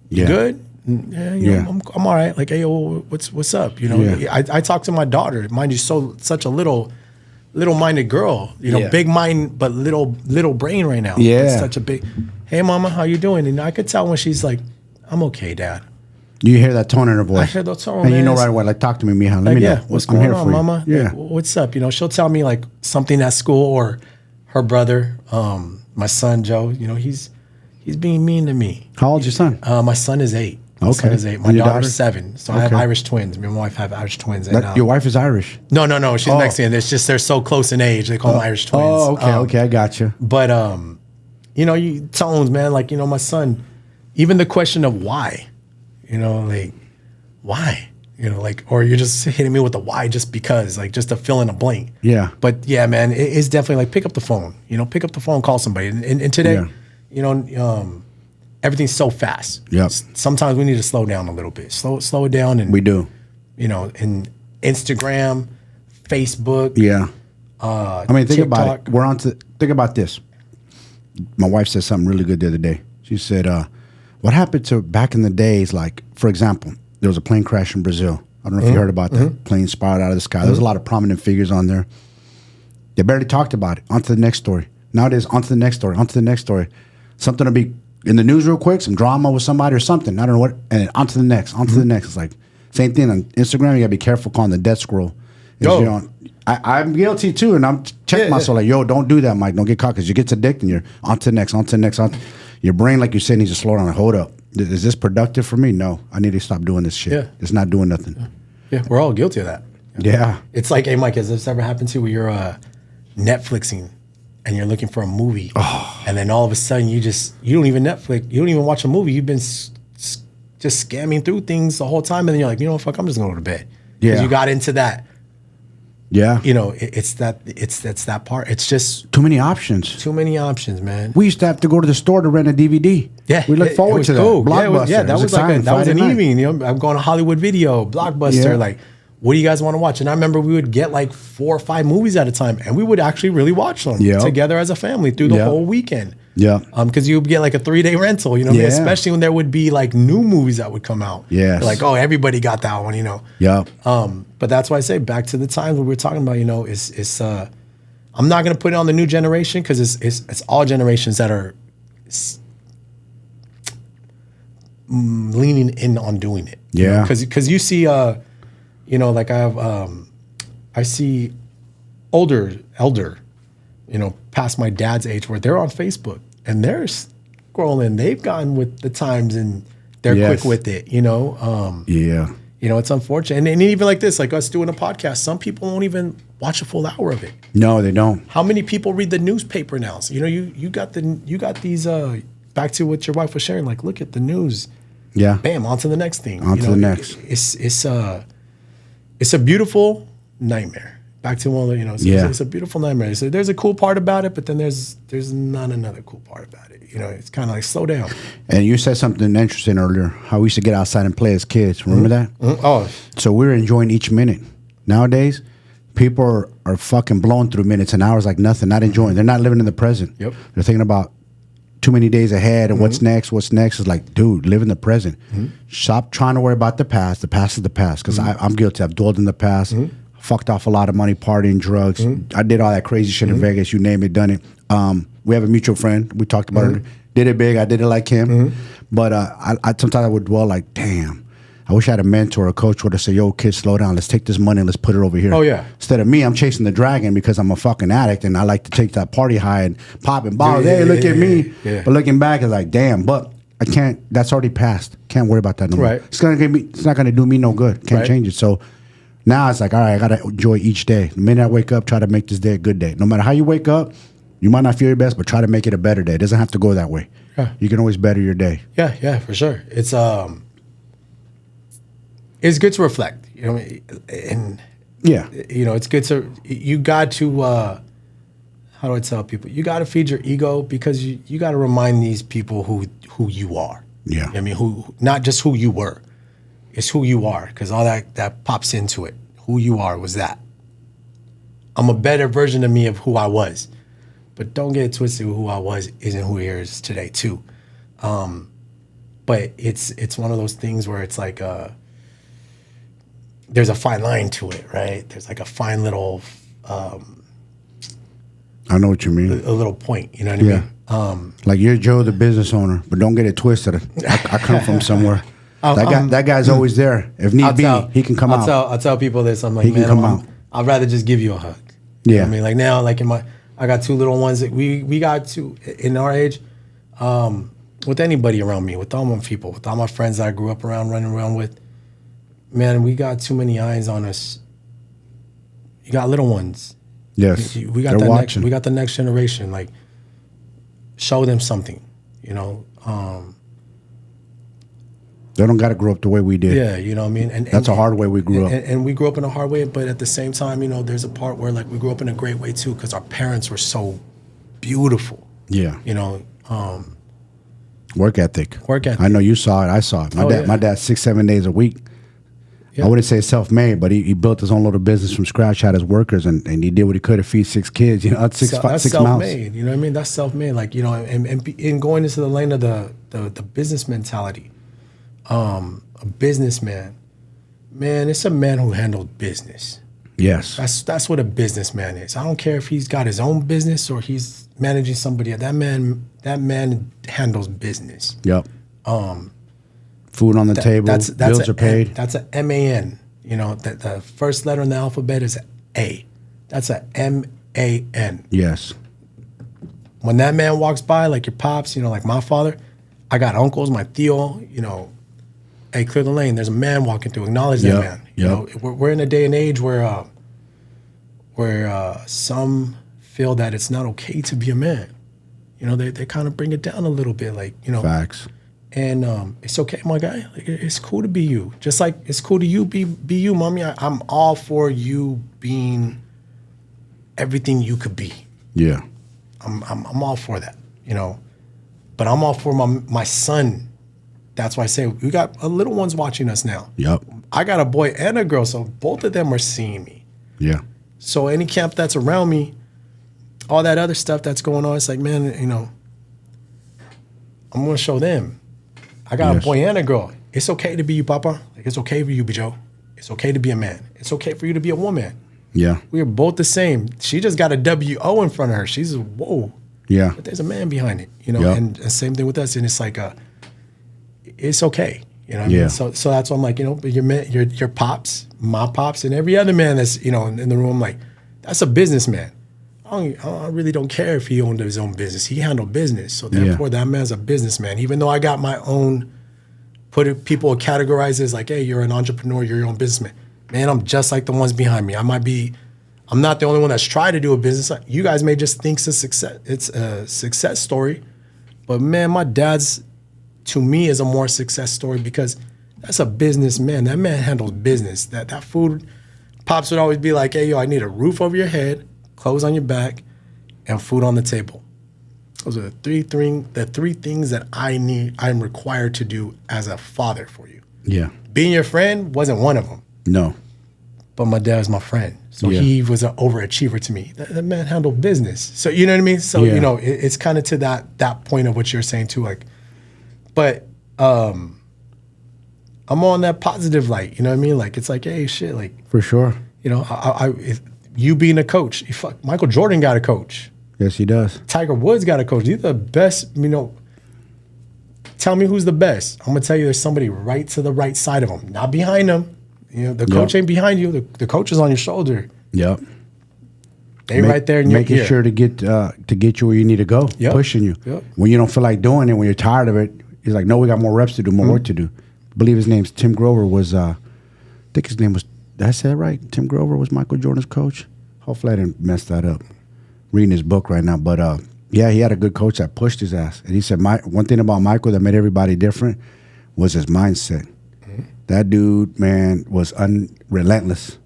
You good? Yeah, I'm all right. Like, hey, what's up? I talk to my daughter. Mind you, such a little-minded girl. Big mind but little brain right now. Yeah, it's such a big. Hey, mama, how you doing? And I could tell when she's like, I'm okay, dad. You hear that tone in her voice. I hear that tone, and man. You know right away. Like, talk to me, Mija. Let me know. What's going on, mama? Yeah. Like, what's up? She'll tell me like something at school, or her brother, my son Joe. He's being mean to me. How old's your son? My son is 8. Okay. Son is 8. My daughter's 7. So I have Irish twins. Me and my wife have Irish twins. And, your wife is Irish? No. She's Mexican. It's just they're so close in age. They call them Irish twins. Oh, okay. Okay, I got you. But you tones, man. Like my son. Even the question of why, like. Why? Or you're just hitting me with the why just because, like, just to fill in a blank. Yeah. But yeah, man, it's definitely like, pick up the phone. Pick up the phone, call somebody. And today, everything's so fast. Yep. Sometimes we need to slow down a little bit. Slow it down. And we do. In Instagram, Facebook. Yeah. Think TikTok. about it. Think about this. My wife said something really good the other day. She said, what happened to back in the days, like, for example, there was a plane crash in Brazil. I don't know if you heard about that. Plane spiraled out of the sky. There was a lot of prominent figures on there. They barely talked about it. On to the next story. Nowadays, on to the next story. On to the next story. Something to be in the news real quick, some drama with somebody or something. I don't know what. And then on to the next. On to the next. It's like, same thing on Instagram. You got to be careful calling the death scroll. I'm guilty too. And I'm checking myself like, yo, don't do that, Mike. Don't get caught, because you get addicted and you're on to the next, on to the next. your brain, like you said, needs to slow down and hold up. Is this productive for me? No, I need to stop doing this shit. Yeah. It's not doing nothing. Yeah, we're all guilty of that. Yeah. It's like, hey, Mike, has this ever happened to you where you're Netflixing and you're looking for a movie, and then all of a sudden you don't even Netflix, you don't even watch a movie. You've been just scamming through things the whole time, and then you're like, you know what, fuck, I'm just going to go to bed. Because you got into that. Yeah. You know, it's that part. It's just too many options. Too many options, man. We used to have to go to the store to rent a DVD. Yeah, we look forward to cool. that. Blockbuster. Yeah, that was like that was an night. evening. You know, I'm going to Hollywood Video, Blockbuster. Like, what do you guys want to watch? And I remember we would get like 4 or 5 movies at a time, and we would actually really watch them together as a family through the whole weekend. Yeah. Because you would get like a 3-day rental, you know, especially when there would be like new movies that would come out. Yes. Like, oh, everybody got that one, you know. Yeah. But that's why I say back to the times when we were talking about, you know, it's I'm not gonna put it on the new generation because it's all generations that are leaning in on doing it. Yeah. Because you see, you know, like I see elder, you know, past my dad's age where they're on Facebook and they're scrolling. They've gone with the times and they're quick with it, you know. You know, it's unfortunate. And even like this, like us doing a podcast, some people won't even watch a full hour of it. No, they don't. How many people read the newspaper now? So, you know, you got these back to what your wife was sharing, like, look at the news. Yeah. Bam, on to the next thing. On to the next. It's a beautiful nightmare. Back to one of the, you know, it's a beautiful nightmare. So there's a cool part about it, but then there's not another cool part about it. You know, it's kind of like slow down. And you said something interesting earlier, how we used to get outside and play as kids. Remember that? Oh. So we were enjoying each minute. Nowadays, people are fucking blowing through minutes and hours like nothing, not enjoying. They're not living in the present. Yep. They're thinking about too many days ahead and what's next. What's next is like, dude, live in the present. Stop trying to worry about the past. The past is the past. Because I'm guilty. I've dwelled in the past. Fucked off a lot of money, partying, drugs. I did all that crazy shit in Vegas. You name it, done it. We have a mutual friend. We talked about it. Did it big. I did it like him. But I sometimes I would dwell like, damn. I wish I had a mentor or a coach would have said, yo, kid, slow down. Let's take this money and let's put it over here. Oh, yeah. Instead of me, I'm chasing the dragon because I'm a fucking addict and I like to take that party high and popping bottles. Hey, look at me. Yeah. But looking back, it's like, damn. But I can't. That's already passed. Can't worry about that no more. Right. It's not gonna do me no good. Can't change it. So now it's like, all right, I gotta enjoy each day. The minute I wake up, try to make this day a good day. No matter how you wake up, you might not feel your best, but try to make it a better day. It doesn't have to go that way. Yeah. You can always better your day. Yeah, for sure. It's good to reflect, you know, and you know, it's good to, you got to, how do I tell people? You got to feed your ego because you got to remind these people who you are. Yeah. You know what I mean, who, not just who you were, it's who you are, because all that pops into it. Who you are was that. I'm a better version of me of who I was, but don't get it twisted. Who I was isn't who he is today too. But it's one of those things where it's like, there's a fine line to it, right? There's like a fine little, I know what you mean. A little point, you know what I mean? Like you're Joe, the business owner, but don't get it twisted. I come from somewhere. That guy's always there. If need be, he can come out. I'll tell people this. I'm like, man, I'd rather just give you a hug. You know what I mean? Like now, like I got 2 little ones that we got 2 in our age, with anybody around me, with all my people, with all my friends that I grew up running around with. Man, we got too many eyes on us. You got little ones. Yes, we got they're watching. We got the next generation. Like, show them something. You know, they don't got to grow up the way we did. Yeah, you know what I mean. And that's a hard way we grew up. And we grew up in a hard way, but at the same time, you know, there's a part where like we grew up in a great way too, because our parents were so beautiful. Yeah, you know. Work ethic. Work ethic. I know you saw it. I saw it. My dad 6-7 days a week. Yeah. I wouldn't say self-made, but he built his own little business from scratch, had his workers, and he did what he could to feed 6 kids. You know, that's six self-made. You know what I mean? That's self-made. Like, you know, and going into the lane of the business mentality, a businessman, man, it's a man who handled business. Yes, that's what a businessman is. I don't care if he's got his own business or he's managing somebody. That man handles business. Yep. Food on the table, bills are paid. That's a M-A-N. You know, the first letter in the alphabet is A. That's a M-A-N. Yes. when that man walks by, like your pops, you know, like my father, I got uncles, my Theo, you know, hey, clear the lane. There's a man walking through. Acknowledge that man. You know, we're in a day and age where some feel that it's not okay to be a man. You know, they kind of bring it down a little bit, like, you know. Facts. And it's okay, my guy. Like, it's cool to be you. Just like it's cool to be you, mommy. I'm all for you being everything you could be. Yeah. I'm all for that, you know. But I'm all for my son. That's why I say we got a little ones watching us now. Yep. I got a boy and a girl, so both of them are seeing me. Yeah. So any camp that's around me, all that other stuff that's going on, it's like, man, you know, I'm gonna show them. I got a boy and a girl. It's okay to be you, Papa. Like, it's okay for you, Joe. It's okay to be a man. It's okay for you to be a woman. Yeah. We are both the same. She just got a W-O in front of her. She's whoa. Yeah. But there's a man behind it, you know. And same thing with us. And it's like it's okay, you know what I mean? So that's why I'm like, you know, your pops, my pops, and every other man that's, you know, in the room, like, that's a businessman. I really don't care if he owned his own business. He handled business. So therefore, that man's a businessman. Even though I got my own, people categorize as like, hey, you're an entrepreneur, you're your own businessman. Man, I'm just like the ones behind me. I'm not the only one that's tried to do a business. You guys may just think it's a success story. But man, my dad's, to me, is a more success story because that's a businessman. That man handles business. That food, Pops would always be like, hey, yo, I need a roof over your head, clothes on your back, and food on the table. Those are the three things that I'm required to do as a father for you. Yeah. Being your friend wasn't one of them. No. But my dad was my friend. So he was an overachiever to me. That man handled business. So you know what I mean? So, you know, it's kind of to that point of what you're saying too. Like, but I'm on that positive light. You know what I mean? Like, it's like, hey, shit, like. For sure. You know, you being a coach, Michael Jordan got a coach. Yes, he does. Tiger Woods got a coach. These are the best, you know. Tell me who's the best. I'm going to tell you there's somebody right to the right side of them, not behind them. You know, the coach ain't behind you. The coach is on your shoulder. Yep. They right there in your ear. Making sure to get you where you need to go, pushing you. Yep. When you don't feel like doing it, when you're tired of it, he's like, no, we got more reps to do, more work to do. I believe his name's Tim Grover was, I think his name was, did I say that right? Tim Grover was Michael Jordan's coach? Hopefully I didn't mess that up. Reading his book right now. But yeah, he had a good coach that pushed his ass. And he said, one thing about Michael that made everybody different was his mindset. That dude, man, was relentless.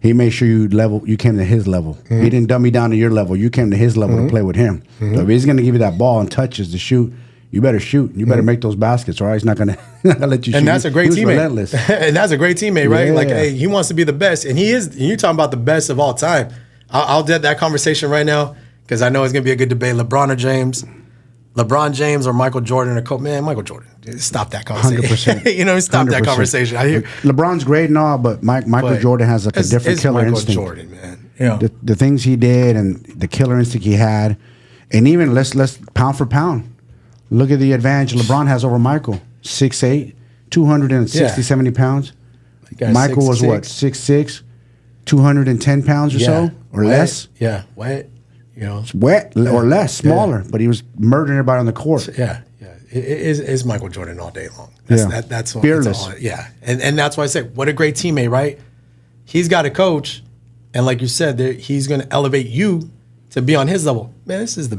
He made sure you came to his level. He didn't dumb you down to your level. You came to his level to play with him. So if he's going to give you that ball and touches to shoot, you better shoot. You better make those baskets, or he's not going to let you shoot. And that's a great teammate. Relentless. And that's a great teammate, right? Like, hey, he wants to be the best. And he is. And you're talking about the best of all time. I'll get that conversation right now because I know it's going to be a good debate. LeBron James or Michael Jordan or Kobe. Man, Michael Jordan. Stop that conversation. 100%. You know, stop 100%. That conversation. I hear LeBron's great and all, but Michael Jordan has like a different killer Michael instinct. Jordan, man. Yeah. The things he did and the killer instinct he had, and even let's pound for pound. Look at the advantage LeBron has over Michael. 6'8", 260, 70 pounds. Michael was what, 6'6", 210 pounds or so, or less? Yeah, wet. You know, wet or less, smaller, but he was murdering everybody on the court. Yeah. It's Michael Jordan all day long. That's all, fearless. And that's why I said, what a great teammate, right? He's got a coach, and like you said, he's going to elevate you to be on his level. Man, this is the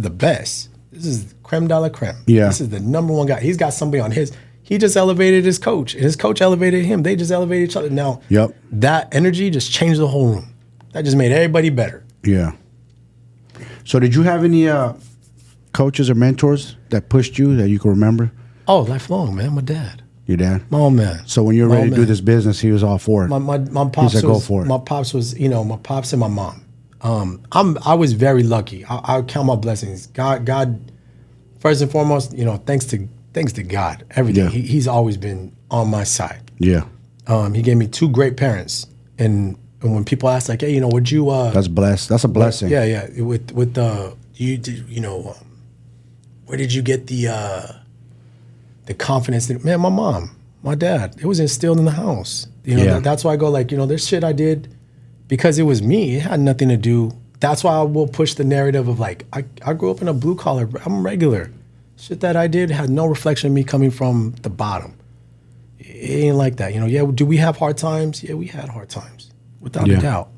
best. This is creme de la creme. Yeah. This is the number one guy. He's got somebody on his. He just elevated his coach, and his coach elevated him. They just elevated each other. Now, that energy just changed the whole room. That just made everybody better. Yeah. So did you have any coaches or mentors that pushed you that you can remember? Oh, lifelong, man. My dad. Your dad? My old man. So when you were ready to do this business, he was all for it. My pops said, go for it. My pops was, my pops and my mom. I was very lucky. I count my blessings. God, first and foremost, thanks to God, everything. Yeah. He's always been on my side. Yeah. He gave me two great parents, and when people ask like, hey, would you? That's blessed. That's a blessing. Yeah. With where did you get the confidence? Man, my mom, my dad. It was instilled in the house. That's why I go like, there's shit I did because it was me. It had nothing to do that's why I will push the narrative of like, I grew up in a blue collar, I'm regular. Shit that I did had no reflection of me coming from the bottom. It ain't like that. You know, yeah, do we have hard times? Yeah, we had hard times, without a doubt.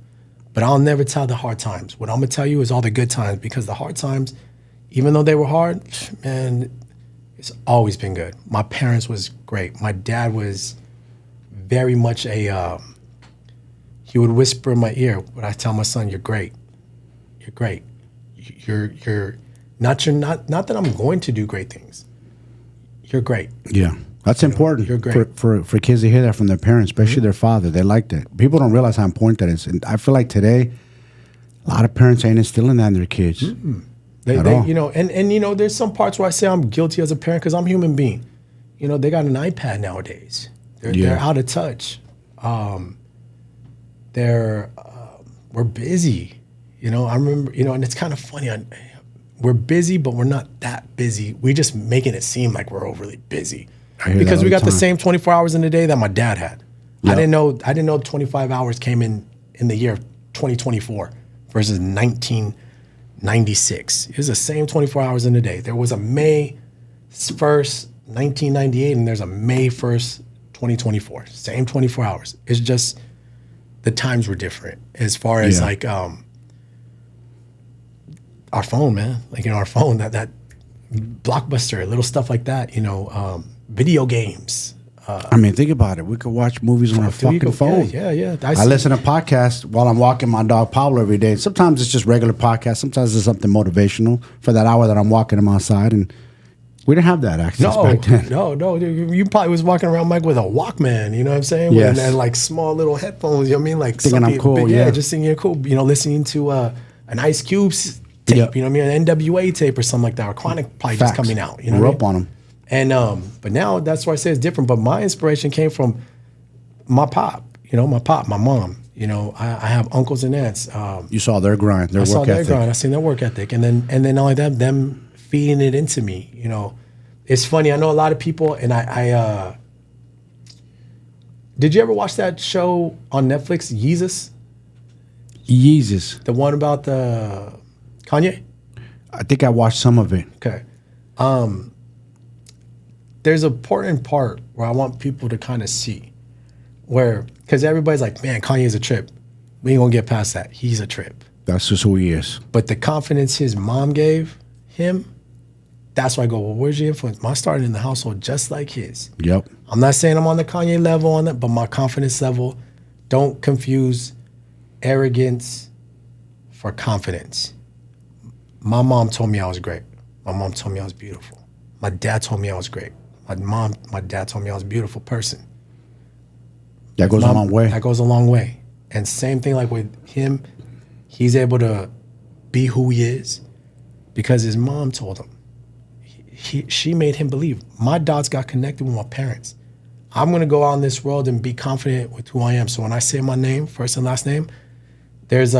But I'll never tell the hard times. What I'm gonna tell you is all the good times, because the hard times, even though they were hard, man, it's always been good. My parents was great. My dad was very much he would whisper in my ear, but I tell my son, you're great. You're great. You're not that I'm going to do great things. You're great. Yeah. That's important. You're great. For kids to hear that from their parents, especially their father. They like that. People don't realize how important that is. And I feel like today, a lot of parents ain't instilling that in their kids. They you know, and you know, there's some parts where I say I'm guilty as a parent because I'm a human being. You know, they got an iPad nowadays. They're out of touch. We're busy. You know, I remember, you know, and it's kind of funny. We're busy, but we're not that busy. We're just making it seem like we're overly busy because we got the same 24 hours in the day that my dad had. Yep. I didn't know 25 hours came in the year 2024 versus 1996. It was the same 24 hours in the day. There was a May 1st, 1998, and there's a May 1st, 2024. Same 24 hours. It's just the times were different as far as like our phone, man. Like, you know, our phone, that Blockbuster, little stuff like that, you know, video games. I mean, think about it. We could watch movies on our fucking phone. Yeah. I listen to podcasts while I'm walking my dog Pablo every day. Sometimes it's just regular podcasts. Sometimes it's something motivational for that hour that I'm walking him outside. And we didn't have that access back then. No. You probably was walking around, Mike, with a Walkman, you know what I'm saying? Yes. And like small little headphones, you know what I mean? Like thinking I'm cool, big, just thinking you're cool. You know, listening to an Ice Cube tape, you know what I mean? An NWA tape or something like that, or Chronic probably just coming out. You know, we're up on them. And but now that's why I say it's different. But my inspiration came from my pop, you know, my mom. You know, I have uncles and aunts. You saw their grind, their work ethic. I saw their grind. I seen their work ethic, and then not only that, them feeding it into me. You know, it's funny. I know a lot of people, and I did you ever watch that show on Netflix, Yeezus? Yeezus, the one about the Kanye. I think I watched some of it. Okay. There's an important part where I want people to kind of see because everybody's like, man, Kanye's a trip. We ain't gonna get past that. He's a trip. That's just who he is. But the confidence his mom gave him, that's why I go, well, where's your influence? I started in the household just like his. Yep. I'm not saying I'm on the Kanye level on that, but my confidence level, don't confuse arrogance for confidence. My mom told me I was great. My mom told me I was beautiful. My dad told me I was great. My dad told me I was a beautiful person. That goes a long way. That goes a long way. And same thing like with him, he's able to be who he is because his mom told him. She made him believe. My dots got connected with my parents. I'm going to go out in this world and be confident with who I am. So when I say my name, first and last name, there's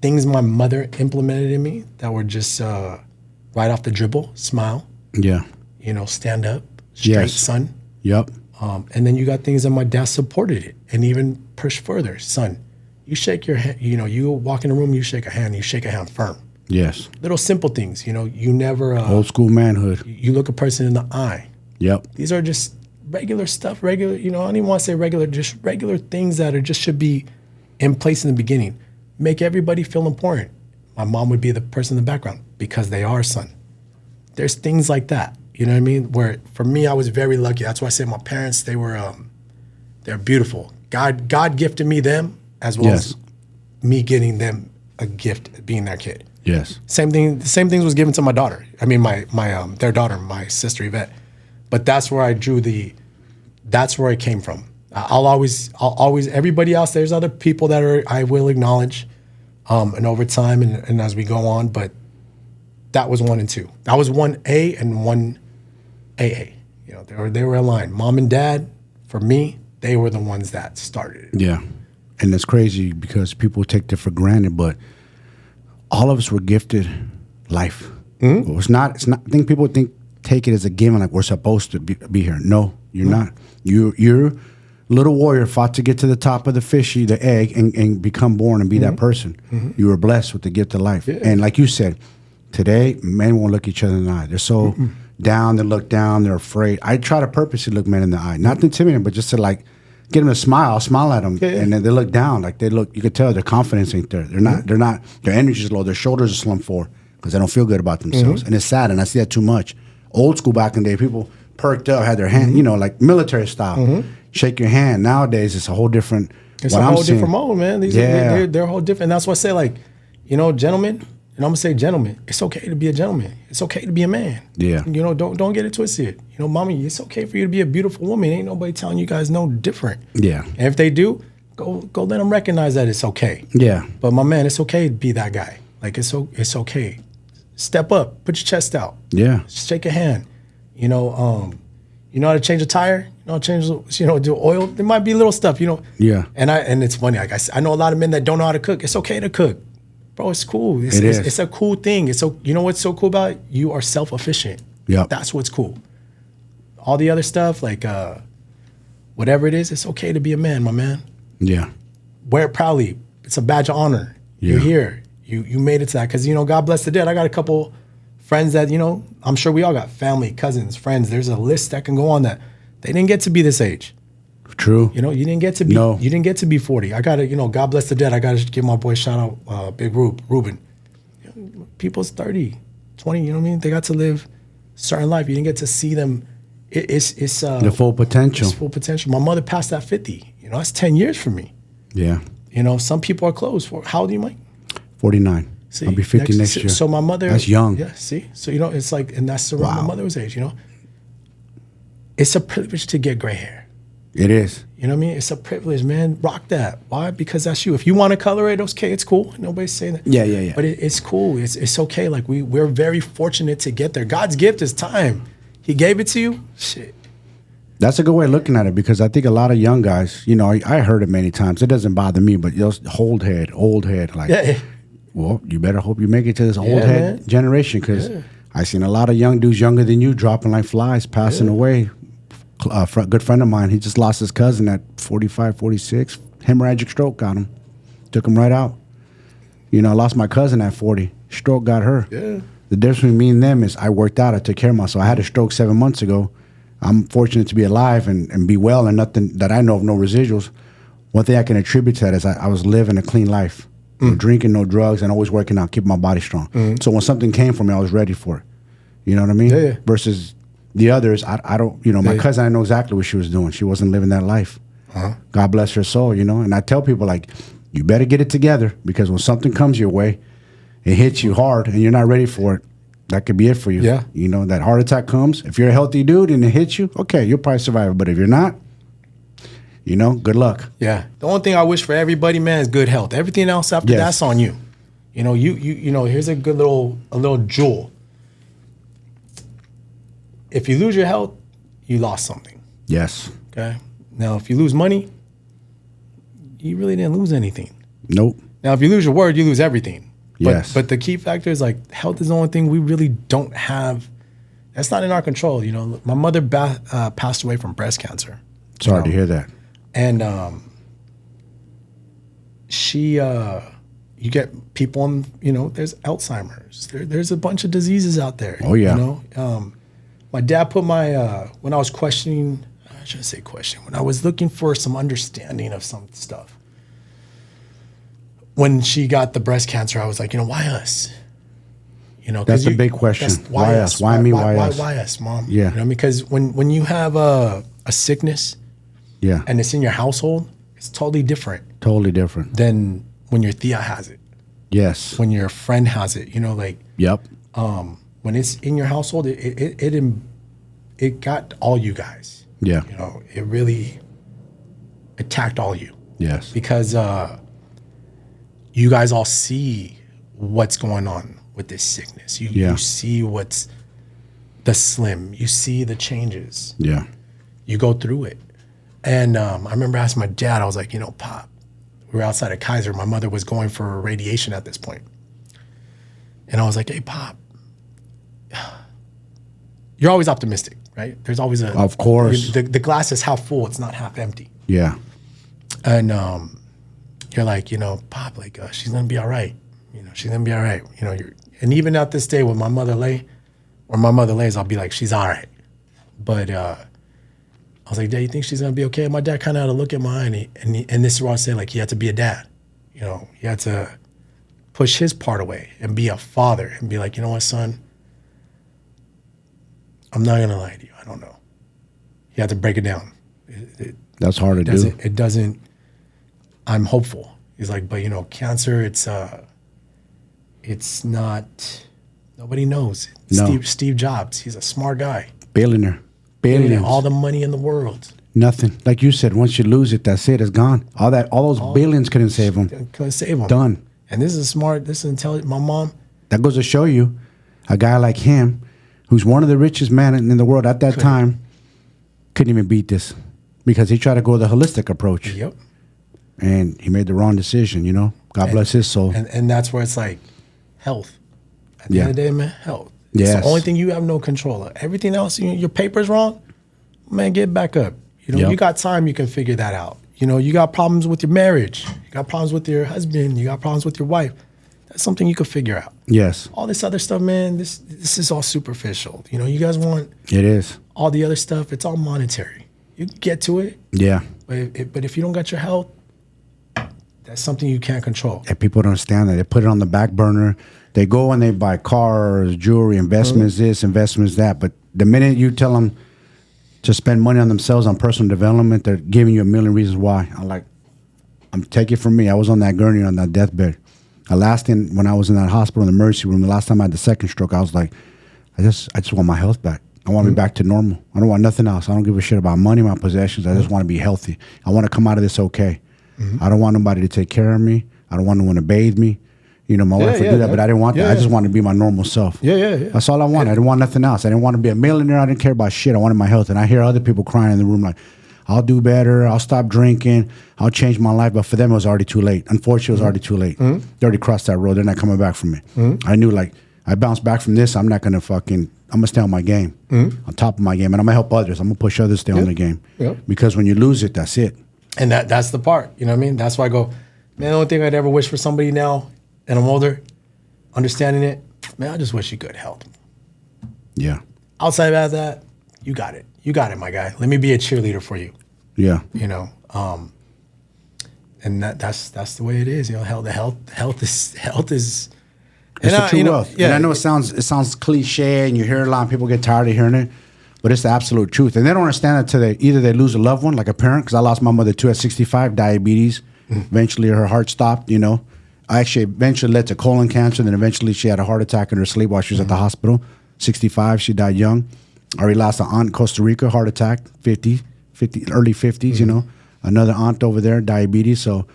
things my mother implemented in me that were just right off the dribble, smile. Yeah. You know, stand up, straight, son. Yep. And then you got things that my dad supported it and even pushed further. Son, you shake your hand, you know, you walk in a room, you shake a hand firm. Yes. Little simple things, you know, you never. Old school manhood. You look a person in the eye. Yep. These are just regular stuff, you know, I don't even want to say regular, just regular things that should be in place in the beginning. Make everybody feel important. My mom would be the person in the background because they are son. There's things like that. You know what I mean? Where for me, I was very lucky. That's why I say my parents, they're beautiful. God gifted me them as well as me getting them a gift being their kid. Yes. Same thing. The same things was given to my daughter. I mean, their daughter, my sister Yvette. But that's where I drew that's where it came from. I'll always, everybody else, there's other people that I will acknowledge, and over time and as we go on, but that was 1 and 2. That was 1A and 1AA. You know, they were aligned. Mom and dad, for me, they were the ones that started it. Yeah. And it's crazy because people take it for granted, but all of us were gifted life. Mm-hmm. It's not, I think people take it as a given, like we're supposed to be here. No, you're not. You're little warrior fought to get to the top of the fishy, the egg, and become born and be that person. You were blessed with the gift of life. Yeah. And like you said, today, men won't look each other in the eye. They're so down, they look down, they're afraid. I try to purposely look men in the eye. Not to intimidate them, but just to like get them to smile. I'll smile at them. Yeah, yeah. And then they look down. Like they look, you could tell their confidence ain't there. They're not, their energy's low. Their shoulders are slumped forward because they don't feel good about themselves. And it's sad, and I see that too much. Old school back in the day, people perked up, had their hand, you know, like military style. Shake your hand. Nowadays, it's a whole different. It's a whole different mode, man. They're a whole different. And that's why I say, like, you know, gentlemen, and I'm gonna say gentlemen. It's okay to be a gentleman. It's okay to be a man. Yeah. You know, don't get it twisted. You know, mommy, it's okay for you to be a beautiful woman. Ain't nobody telling you guys no different. Yeah. And if they do, go let them recognize that it's okay. Yeah. But my man, it's okay to be that guy. Like it's okay. Step up. Put your chest out. Yeah. Shake a hand. You know how to change a tire? You know how to change, do oil? There might be little stuff, you know. Yeah. And it's funny. Like I know a lot of men that don't know how to cook. It's okay to cook. Bro, it's cool. It's a cool thing. You know what's so cool about it? You are self-efficient. Yeah. That's what's cool. All the other stuff, like whatever it is, it's okay to be a man, my man. Yeah. Wear it proudly. It's a badge of honor. Yeah. You're here. You made it to that. Because, God bless the dead. I got a couple friends that, I'm sure we all got family, cousins, friends. There's a list that can go on that. They didn't get to be this age. True. You didn't get to be. No. You didn't get to be 40. I gotta, God bless the dead. I gotta give my boy a shout out, Big Ruben. People's 30, 20. You know what I mean? They got to live a certain life. You didn't get to see them. It's the full potential. It's full potential. My mother passed at 50. That's 10 years for me. Yeah. Some people are close. How old are you, Mike? 49. See, I'll be 50 next year. So my mother. That's young. Yeah. See. So it's like, and that's around my mother's age. It's a privilege to get gray hair. It is. You know what I mean? It's a privilege, man. Rock that. Why? Because that's you. If you want to color it, okay, it's cool. Nobody's saying that. Yeah. But it's cool. It's okay. Like we're very fortunate to get there. God's gift is time. He gave it to you. Shit. That's a good way of looking at it because I think a lot of young guys, I heard it many times. It doesn't bother me, but old head. Like, well, you better hope you make it to this old head generation because I seen a lot of young dudes younger than you dropping like flies, passing away. A good friend of mine, he just lost his cousin at 45, 46. Hemorrhagic stroke got him. Took him right out. I lost my cousin at 40. Stroke got her. Yeah. The difference between me and them is I worked out. I took care of myself. I had a stroke 7 months ago. I'm fortunate to be alive and be well and nothing that I know of, no residuals. One thing I can attribute to that is I was living a clean life. No drinking, no drugs, and always working out, keeping my body strong. So when something came for me, I was ready for it. You know what I mean? Yeah. Versus the others, I don't, my cousin, I know exactly what she was doing. She wasn't living that life. God bless her soul, And I tell people, like, you better get it together because when something comes your way, it hits you hard and you're not ready for it. That could be it for you. Yeah. That heart attack comes. If you're a healthy dude and it hits you, okay, you'll probably survive it. But if you're not, good luck. Yeah. The only thing I wish for everybody, man, is good health. Everything else after that's on you. Here's a good little jewel. If you lose your health, you lost something. Yes. Okay. Now, if you lose money, you really didn't lose anything. Nope. Now, if you lose your word, you lose everything. Yes. But the key factor is like health is the only thing we really don't have. That's not in our control. My mother passed away from breast cancer. Sorry to hear that. And you get people on, there's Alzheimer's. There's a bunch of diseases out there. Oh, yeah. My dad put when I was questioning, I shouldn't say question, when I was looking for some understanding of some stuff. When she got the breast cancer, I was like, why us? That's a big question. Why us? Why me? Why us? Why us, Mom? Yeah. Because when you have a sickness, and it's in your household, it's totally different. Totally different than when your tia has it. Yes. When your friend has it, Yep. When it's in your household, it got all you guys. Yeah. It really attacked all you. Yes. Because you guys all see what's going on with this sickness. You see what's the slim. You see the changes. Yeah. You go through it. And I remember asking my dad, I was like, Pop, we were outside of Kaiser. My mother was going for radiation at this point. And I was like, hey, Pop, you're always optimistic, right? There's always Of course. the glass is half full. It's not half empty. Yeah. And you're like, Pop, like she's gonna be all right. She's gonna be all right. And even at this day, when my mother lays, I'll be like, she's all right. But I was like, Dad, you think she's gonna be okay? And my dad kind of had to look at my eye, and this is what I say, like, he had to be a dad. He had to push his part away and be a father and be like, you know what, son? I'm not gonna lie to you. I don't know. He had to break it down. That's hard to do. It doesn't. I'm hopeful. He's like, but cancer. It's not. Nobody knows. No. Steve Jobs. He's a smart guy. Billionaire. Billions. All the money in the world. Nothing. Like you said, once you lose it, that's it. It's gone. All those billions couldn't save him. Couldn't save him. Done. And this is smart. This is intelligent. My mom. That goes to show you, a guy like him, who's one of the richest men in the world at that time, couldn't even beat this because he tried to go the holistic approach. Yep. And he made the wrong decision. God bless his soul. And that's where it's like health. At the end of the day, man, health. Yes. It's the only thing you have no control of. Everything else, your paper's wrong, man, get back up. You got time, you can figure that out. You got problems with your marriage. You got problems with your husband. You got problems with your wife. That's something you can figure out. Yes. All this other stuff, man, this is all superficial. You guys want it is all the other stuff. It's all monetary. You can get to it. Yeah. But if you don't got your health, that's something you can't control. And people don't understand that. They put it on the back burner. They go and they buy cars, jewelry, investments, this, investments, that. But the minute you tell them to spend money on themselves, on personal development, they're giving you a million reasons why. I'm take it from me. I was on that gurney on that deathbed. The last thing, when I was in that hospital in the emergency room, the last time I had the second stroke, I was like, I just want my health back. I want to be back to normal. I don't want nothing else. I don't give a shit about money, my possessions. I just want to be healthy. I want to come out of this okay. I don't want nobody to take care of me. I don't want no one to bathe me. My wife would do that, but I didn't want that. I just wanted to be my normal self. Yeah. That's all I wanted. I didn't want nothing else. I didn't want to be a millionaire. I didn't care about shit. I wanted my health. And I hear other people crying in the room like, I'll do better. I'll stop drinking. I'll change my life. But for them, it was already too late. Unfortunately, it was already too late. They already crossed that road. They're not coming back from it. I knew, like, I bounced back from this. I'm not going to I'm going to stay on my game, on top of my game. And I'm going to help others. I'm going to push others to stay on the game. Because when you lose it, that's it. And that's the part. You know what I mean? That's why I go, man, the only thing I'd ever wish for somebody now, and I'm older, understanding it, man, I just wish you good health. Yeah. Outside of that, you got it. You got it, my guy. Let me be a cheerleader for you. Yeah. And that's the way it is. Health is. It's the true wealth. Yeah. And I know it sounds cliche, and you hear it a lot, and people get tired of hearing it, but it's the absolute truth. And they don't understand it until either they lose a loved one, like a parent, because I lost my mother too at 65, diabetes. Eventually, her heart stopped. I actually eventually led to colon cancer. Then eventually, she had a heart attack in her sleep while she was at the hospital. 65, she died young. I already lost an aunt in Costa Rica, heart attack, 50, early 50s. Another aunt over there, diabetes. So.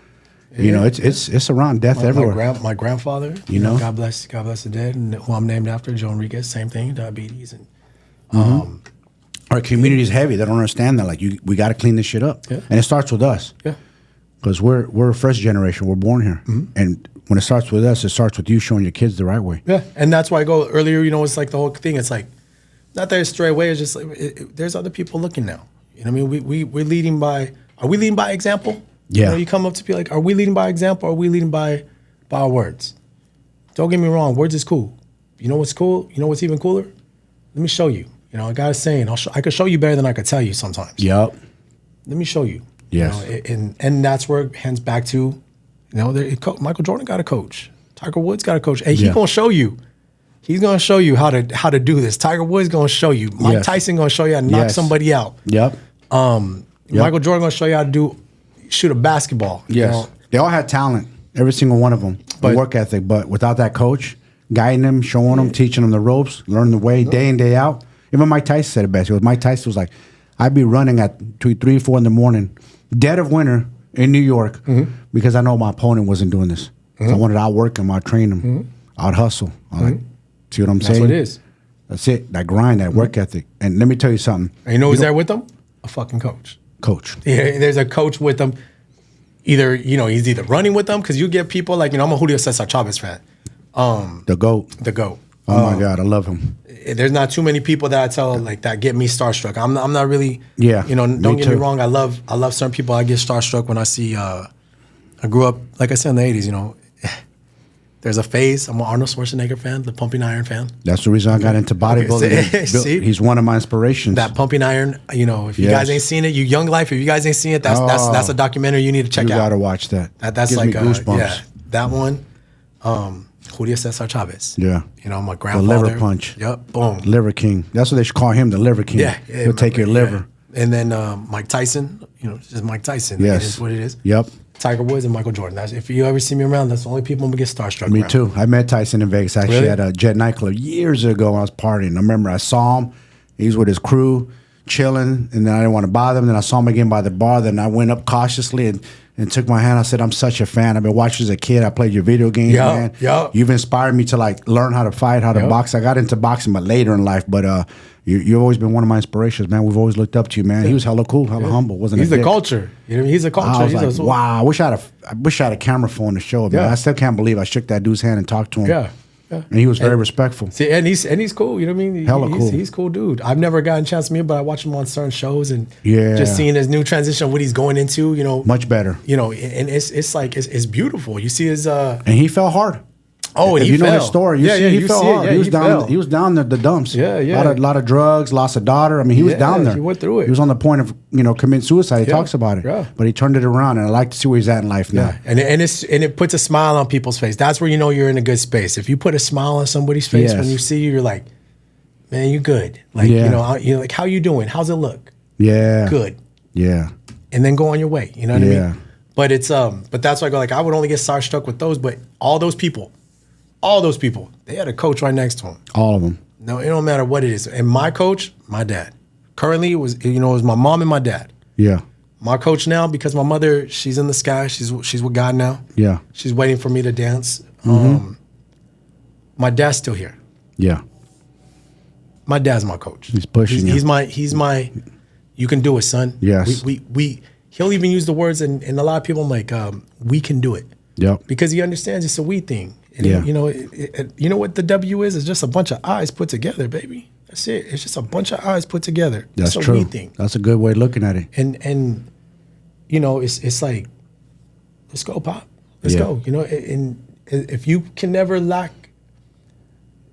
It's around death everywhere. My grandfather, God bless the dead, and who I'm named after, Joe Enriquez, same thing, diabetes, and our community is heavy. They don't understand that. Like we got to clean this shit up, and it starts with us. Yeah, because we're first generation. We're born here, and when it starts with us, it starts with you showing your kids the right way. Yeah, and that's why I go earlier. It's like the whole thing. It's like not that it's stray away. It's just like there's other people looking now. What I mean? We're leading by. Are we leading by example? Yeah. You come up to be like, are we leading by example or are we leading by our words? Don't get me wrong, words is cool. You know what's cool? You know what's even cooler? Let me show you. I got a saying, I could show you better than I could tell you sometimes. Yep. Let me show you. Yes. And that's where it hands back to, Michael Jordan got a coach. Tiger Woods got a coach. Hey, he's going to show you. He's going to show you how to do this. Tiger Woods going to show you. Mike Tyson going to show you how to knock somebody out. Yep. Michael Jordan going to show you how to shoot a basketball. Yes. They all had talent, every single one of them, but work ethic. But without that coach, guiding them, showing them, teaching them the ropes, learning the way, day in, day out. Even Mike Tyson said it best. Mike Tyson was like, I'd be running at 3, 4 in the morning, dead of winter in New York, because I know my opponent wasn't doing this. So I wanted to outwork him, out-train him, out-hustle. See what I'm saying? That's what it is. That's it. That grind, that work ethic. And let me tell you something. And you know who's there with them? A fucking coach. Yeah, there's a coach with them. Either he's either running with them, because you get people like I'm a Julio Cesar Chavez fan. The GOAT. The GOAT. Oh my God, I love him. there's not too many people that I tell like that get me starstruck. I'm not really, Yeah, you know, me don't get me too. wrong. I love certain people. I get starstruck when I see, I grew up, like I said, in the 80s, you know, there's a phase. I'm an Arnold Schwarzenegger fan, the pumping iron fan. That's the reason I got into bodybuilding. Okay, see? He's one of my inspirations. That pumping iron, you know, if you Yes. guys ain't seen it, you Young Life, if you guys ain't seen it, that's a documentary you need to check you out. gotta watch that. That's Gives like me goosebumps. yeah, that one. Julio Cesar Chavez. Yeah. You know, my The grandfather. liver punch. Yep. Boom. Liver King. That's what they should call him, the Liver King. Yeah. He'll take your liver. And then Mike Tyson. You know, just Mike Tyson. Yes. It is what it is. Yep. Tiger Woods and Michael Jordan. If you ever see me around, that's the only people I'm gonna get starstruck Me around. too. I met Tyson in Vegas actually Really? at a Jet nightclub years ago when I was partying. I remember I saw him. He was with his crew, chilling, and then I didn't want to bother him. Then I saw him again by the bar. Then I went up cautiously and took my hand. I said, "I'm such a fan. I've been watching as a kid. I played your video games, Yeah, man. yeah. You've inspired me to like learn how to fight, how to Yeah. box. I got into boxing, but later in life. But you've always been one of my inspirations, man. We've always looked up to you, man. He was hella cool, hella humble. Wasn't He's a the dick. culture. You know, he's a culture. I was He's like, wow. I wish I had a camera phone to show it, man. Yeah. I still can't believe I shook that dude's hand and talked to him. Yeah. Yeah. And he was very respectful. See, and he's cool. You know what I mean? Hella cool. He's cool dude. I've never gotten a chance to meet him, but I watch him on certain shows and Yeah. just seeing his new transition, what he's going into. You know, Much better. you know, and it's like it's beautiful. You see his And he fell hard. oh, and If he you know fell. his story, you see he you fell see it. hard. Yeah, he was down. fell. He was down the dumps. Yeah, yeah. Lot of drugs, lost a daughter. I mean, he was Yeah, down there. he went through it. He was on the point of committing suicide. He Yeah, talks about it. yeah. But he turned it around, and I like to see where he's at in life now. Yeah, and it puts a smile on people's face. That's where you know you're in a good space. If you put a smile on somebody's face Yes. when you see you, you're like, man, you good. Like Yeah. you're like, how you doing? How's it look? Yeah. Good. Yeah. And then go on your way. You know what I Yeah. mean? But it's but that's why I go like I would only get starstruck with those, but all those people, they had a coach right next to them. All of them. No, it don't matter what it is. And my coach, my dad. Currently it was my mom and my dad. Yeah. My coach now, because my mother, she's in the sky. She's with God now. Yeah. She's waiting for me to dance. My dad's still here. Yeah. My dad's my coach. He's pushing you. He's my. You can do it, son. Yes. We he'll even use the words, and a lot of people, I'm like, we can do it. Yep. Because he understands it's a we thing. And Yeah. you know what the W is? It's just a bunch of eyes put together, baby. That's it. It's just a bunch of eyes put together. That's it's a true. we thing. That's a good way of looking at it. And you know, it's like, let's go, Pop. Let's Yeah. go. You know, and if you can never lack,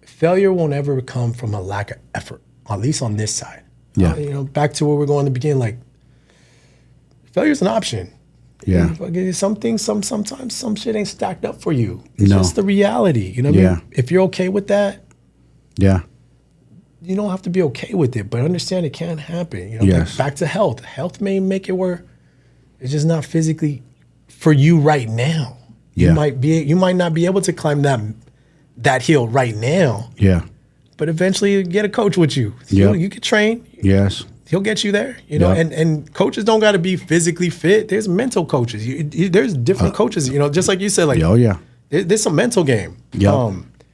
failure won't ever come from a lack of effort, at least on this side. Yeah. You know, back to where we're going in the beginning, like, failure's an option. Yeah. Sometimes some shit ain't stacked up for you. It's No. just the reality. You know what I Yeah. mean? If you're okay with that, Yeah. you don't have to be okay with it, but understand it can happen. You know, Yes. back to health. Health may make it where it's just not physically for you right now. Yeah. You might not be able to climb that hill right now, Yeah. but eventually you get a coach with you. Yeah. You can train. Yes. He'll get you there, you know. Yeah. And coaches don't got to be physically fit. There's mental coaches. There's different coaches, you know. Just like you said, like Oh yeah. there's some mental game. Yeah.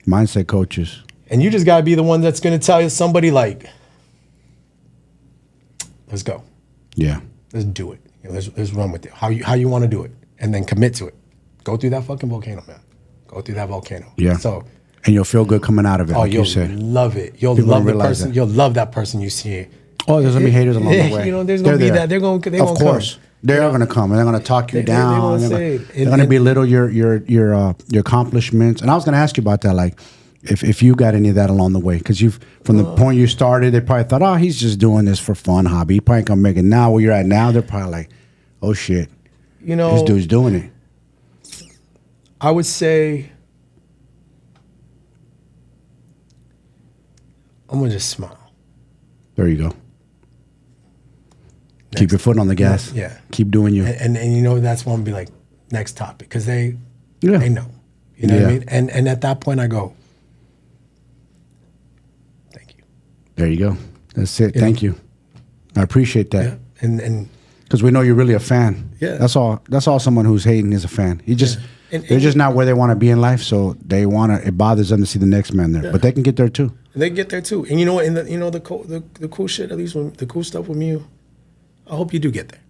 Mindset coaches. And you just got to be the one that's going to tell somebody like, let's go. Yeah. Let's do it. You know, let's run with it. How you want to do it, and then commit to it. Go through that fucking volcano, man. Go through that volcano. Yeah. So, And you'll feel good coming out of it, like you'll you said. love it. You'll People love don't the realize person. that. You'll love that person you see. Oh, there's gonna be haters along the way. You know, there's gonna be there. that. They're gonna Of course. come. They're gonna come and they're gonna talk you They down. gonna They're say gonna, it. they're gonna belittle your accomplishments. And I was gonna ask you about that, like if you got any of that along the way, because you've from the point you started, they probably thought, oh, he's just doing this for fun, hobby. He probably ain't gonna make it. Now where you're at now, they're probably like, oh shit, You know, this dude's doing it. I would say I'm gonna just smile. There you go. Keep your foot on the gas. Yeah. Keep doing you. And you know, that's when I'm be like, next topic, because they Yeah. know. You know what I Yeah. mean? And at that point I go, thank you. There you go. That's it. You Thank know? you. I appreciate that. Yeah. And Because we know you're really a fan. Yeah. That's all. That's all. Someone who's hating is a fan. He just And they're just not where they want to be in life, so they want to. It bothers them to see the next man there, but they can get there too. they get there too. And you know what? And the cool shit, at least when the cool stuff with you, I hope you do get there.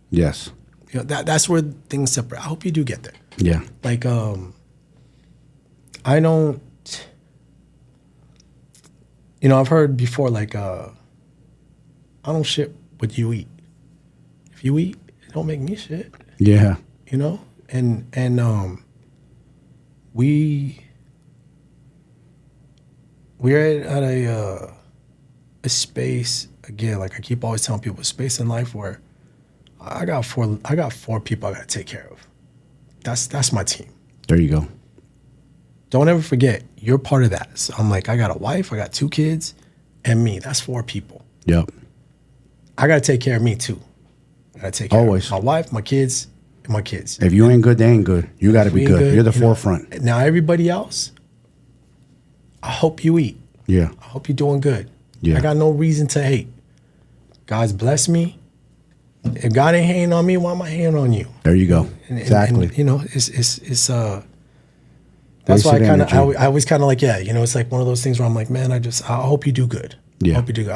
Yes. You know, that's where things separate. I hope you do get there. Yeah. Like I don't. You know, I've heard before, like, I don't shit what you eat. If you eat, it don't make me shit. Yeah. You know? And we're at a space, again, like I keep always telling people, a space in life where I got four people I gotta take care of. That's my team. There you go. Don't ever forget, you're part of that. So I'm like, I got a wife, I got 2 kids, and me. That's 4 people. Yep. I gotta take care of me too. I gotta take care Always. of my wife, my kids, and my kids. If you ain't good, they ain't good. You got to be good. You're the forefront. Now everybody else, I hope you eat. Yeah. I hope you're doing good. Yeah. I got no reason to hate. God's blessed me. If God ain't hating on me, why am I hating on you? There you go. Exactly. And, you know, it's that's why I always kind of like, yeah, you know, it's like one of those things where I'm like, man, I hope you do good. Yeah. I hope you do good.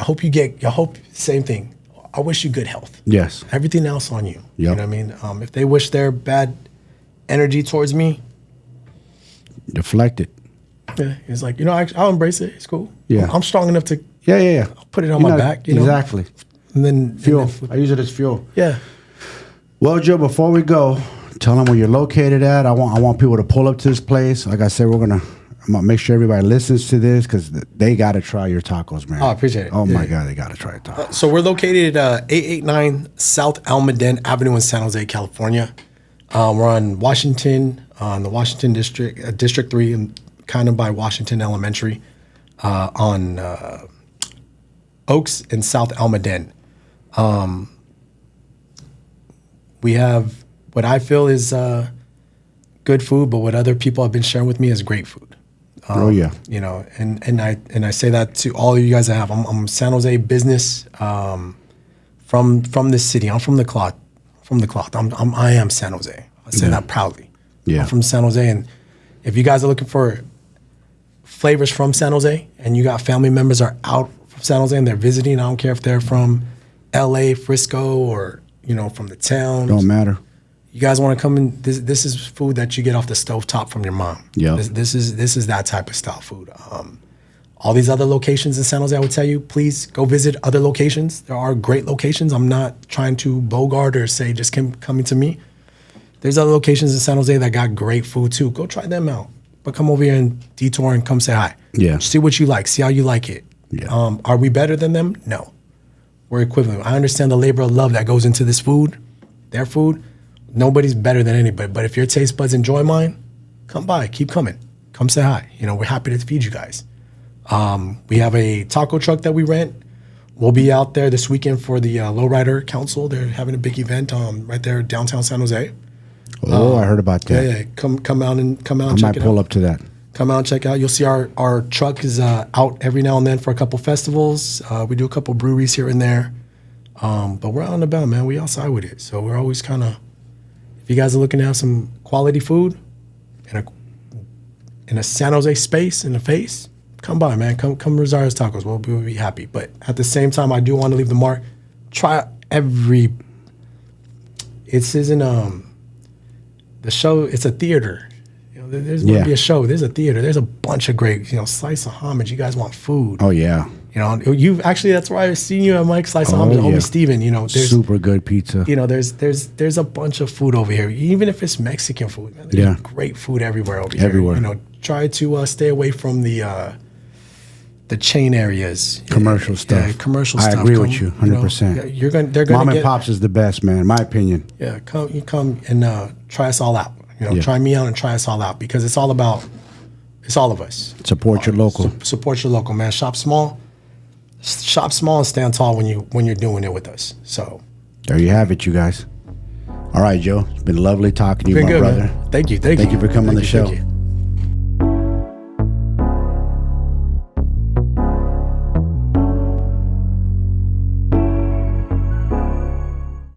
I hope same thing. I wish you good health. Yes. Everything else on you. Yep. You know what I mean? If they wish their bad energy towards me, deflect it. yeah, it's like, you know, I'll embrace it. It's cool. Yeah. I'm strong enough to Yeah. I'll put it on my back. You know? Exactly. And then Fuel. I use it as fuel. Yeah. Well, Joe, before we go, tell them where you're located at. I want people to pull up to this place. Like I said, I'm gonna make sure everybody listens to this because they got to try your tacos, man. Oh, I appreciate it. Oh, my God, they got to try your tacos. So we're located at 889 South Almaden Avenue in San Jose, California. We're on Washington, on the Washington District, District 3, and kind of by Washington Elementary, on Oaks in South Almaden. We have what I feel is good food, but what other people have been sharing with me is great food. Oh yeah, you know, and I say that to all of you guys that have. I'm San Jose business from the city. I'm from the cloth. I am San Jose. I say that proudly. Yeah, I'm from San Jose, and if you guys are looking for flavors from San Jose, and you got family members are out from San Jose and they're visiting, I don't care if they're from L.A., Frisco, or you know from the town. Don't matter. You guys want to come in? This is food that you get off the stovetop from your mom. Yeah. This is that type of style food. All these other locations in San Jose, I would tell you, please go visit other locations. There are great locations. I'm not trying to bogart or say just coming to me. There's other locations in San Jose that got great food too. Go try them out. But come over here and detour and come say hi. Yeah. See what you like. See how you like it. Yeah. Are we better than them? No. We're equivalent. I understand the labor of love that goes into this food, their food. Nobody's better than anybody. But if your taste buds enjoy mine, come by. Keep coming. Come say hi. You know, we're happy to feed you guys. We have a taco truck that we rent. We'll be out there this weekend for the Lowrider Council. They're having a big event right there downtown San Jose. Oh, I heard about that. Yeah. Come out and check it out. I might pull up to that. Come out and check it out. You'll see our truck is out every now and then for a couple festivals. We do a couple breweries here and there. But we're out and about, man. We outside with it. So we're always kind of, if you guys are looking to have some quality food in a San Jose space in the face, come by, man. Come Rosario's Tacos. We'll be happy. But at the same time, I do want to leave the mark. Try every. It isn't the show. It's a theater. You know, there's going to be a show. There's a theater. There's a bunch of great. You know, slice of homage. You guys want food? Oh yeah. You know, you actually, that's why I've seen you at Mike's Slice of Homage, homie Steven. You know, there's super good pizza. You know, there's a bunch of food over here. Even if it's Mexican food, man, there's great food everywhere over here. Everywhere. You know, try to stay away from the chain areas. Commercial stuff. Yeah, commercial stuff. I agree with you, 100%. You're they're gonna Mom and Pops is the best, man. In my opinion. Yeah, come and try us all out. You know, try me out and try us all out because it's all of us. Support your local. Support your local, man. Shop small and stand tall when you're doing it with us. So there you have it, you guys. All right, Joe. It's been lovely talking to you, my brother. Man. Thank you for coming on the show.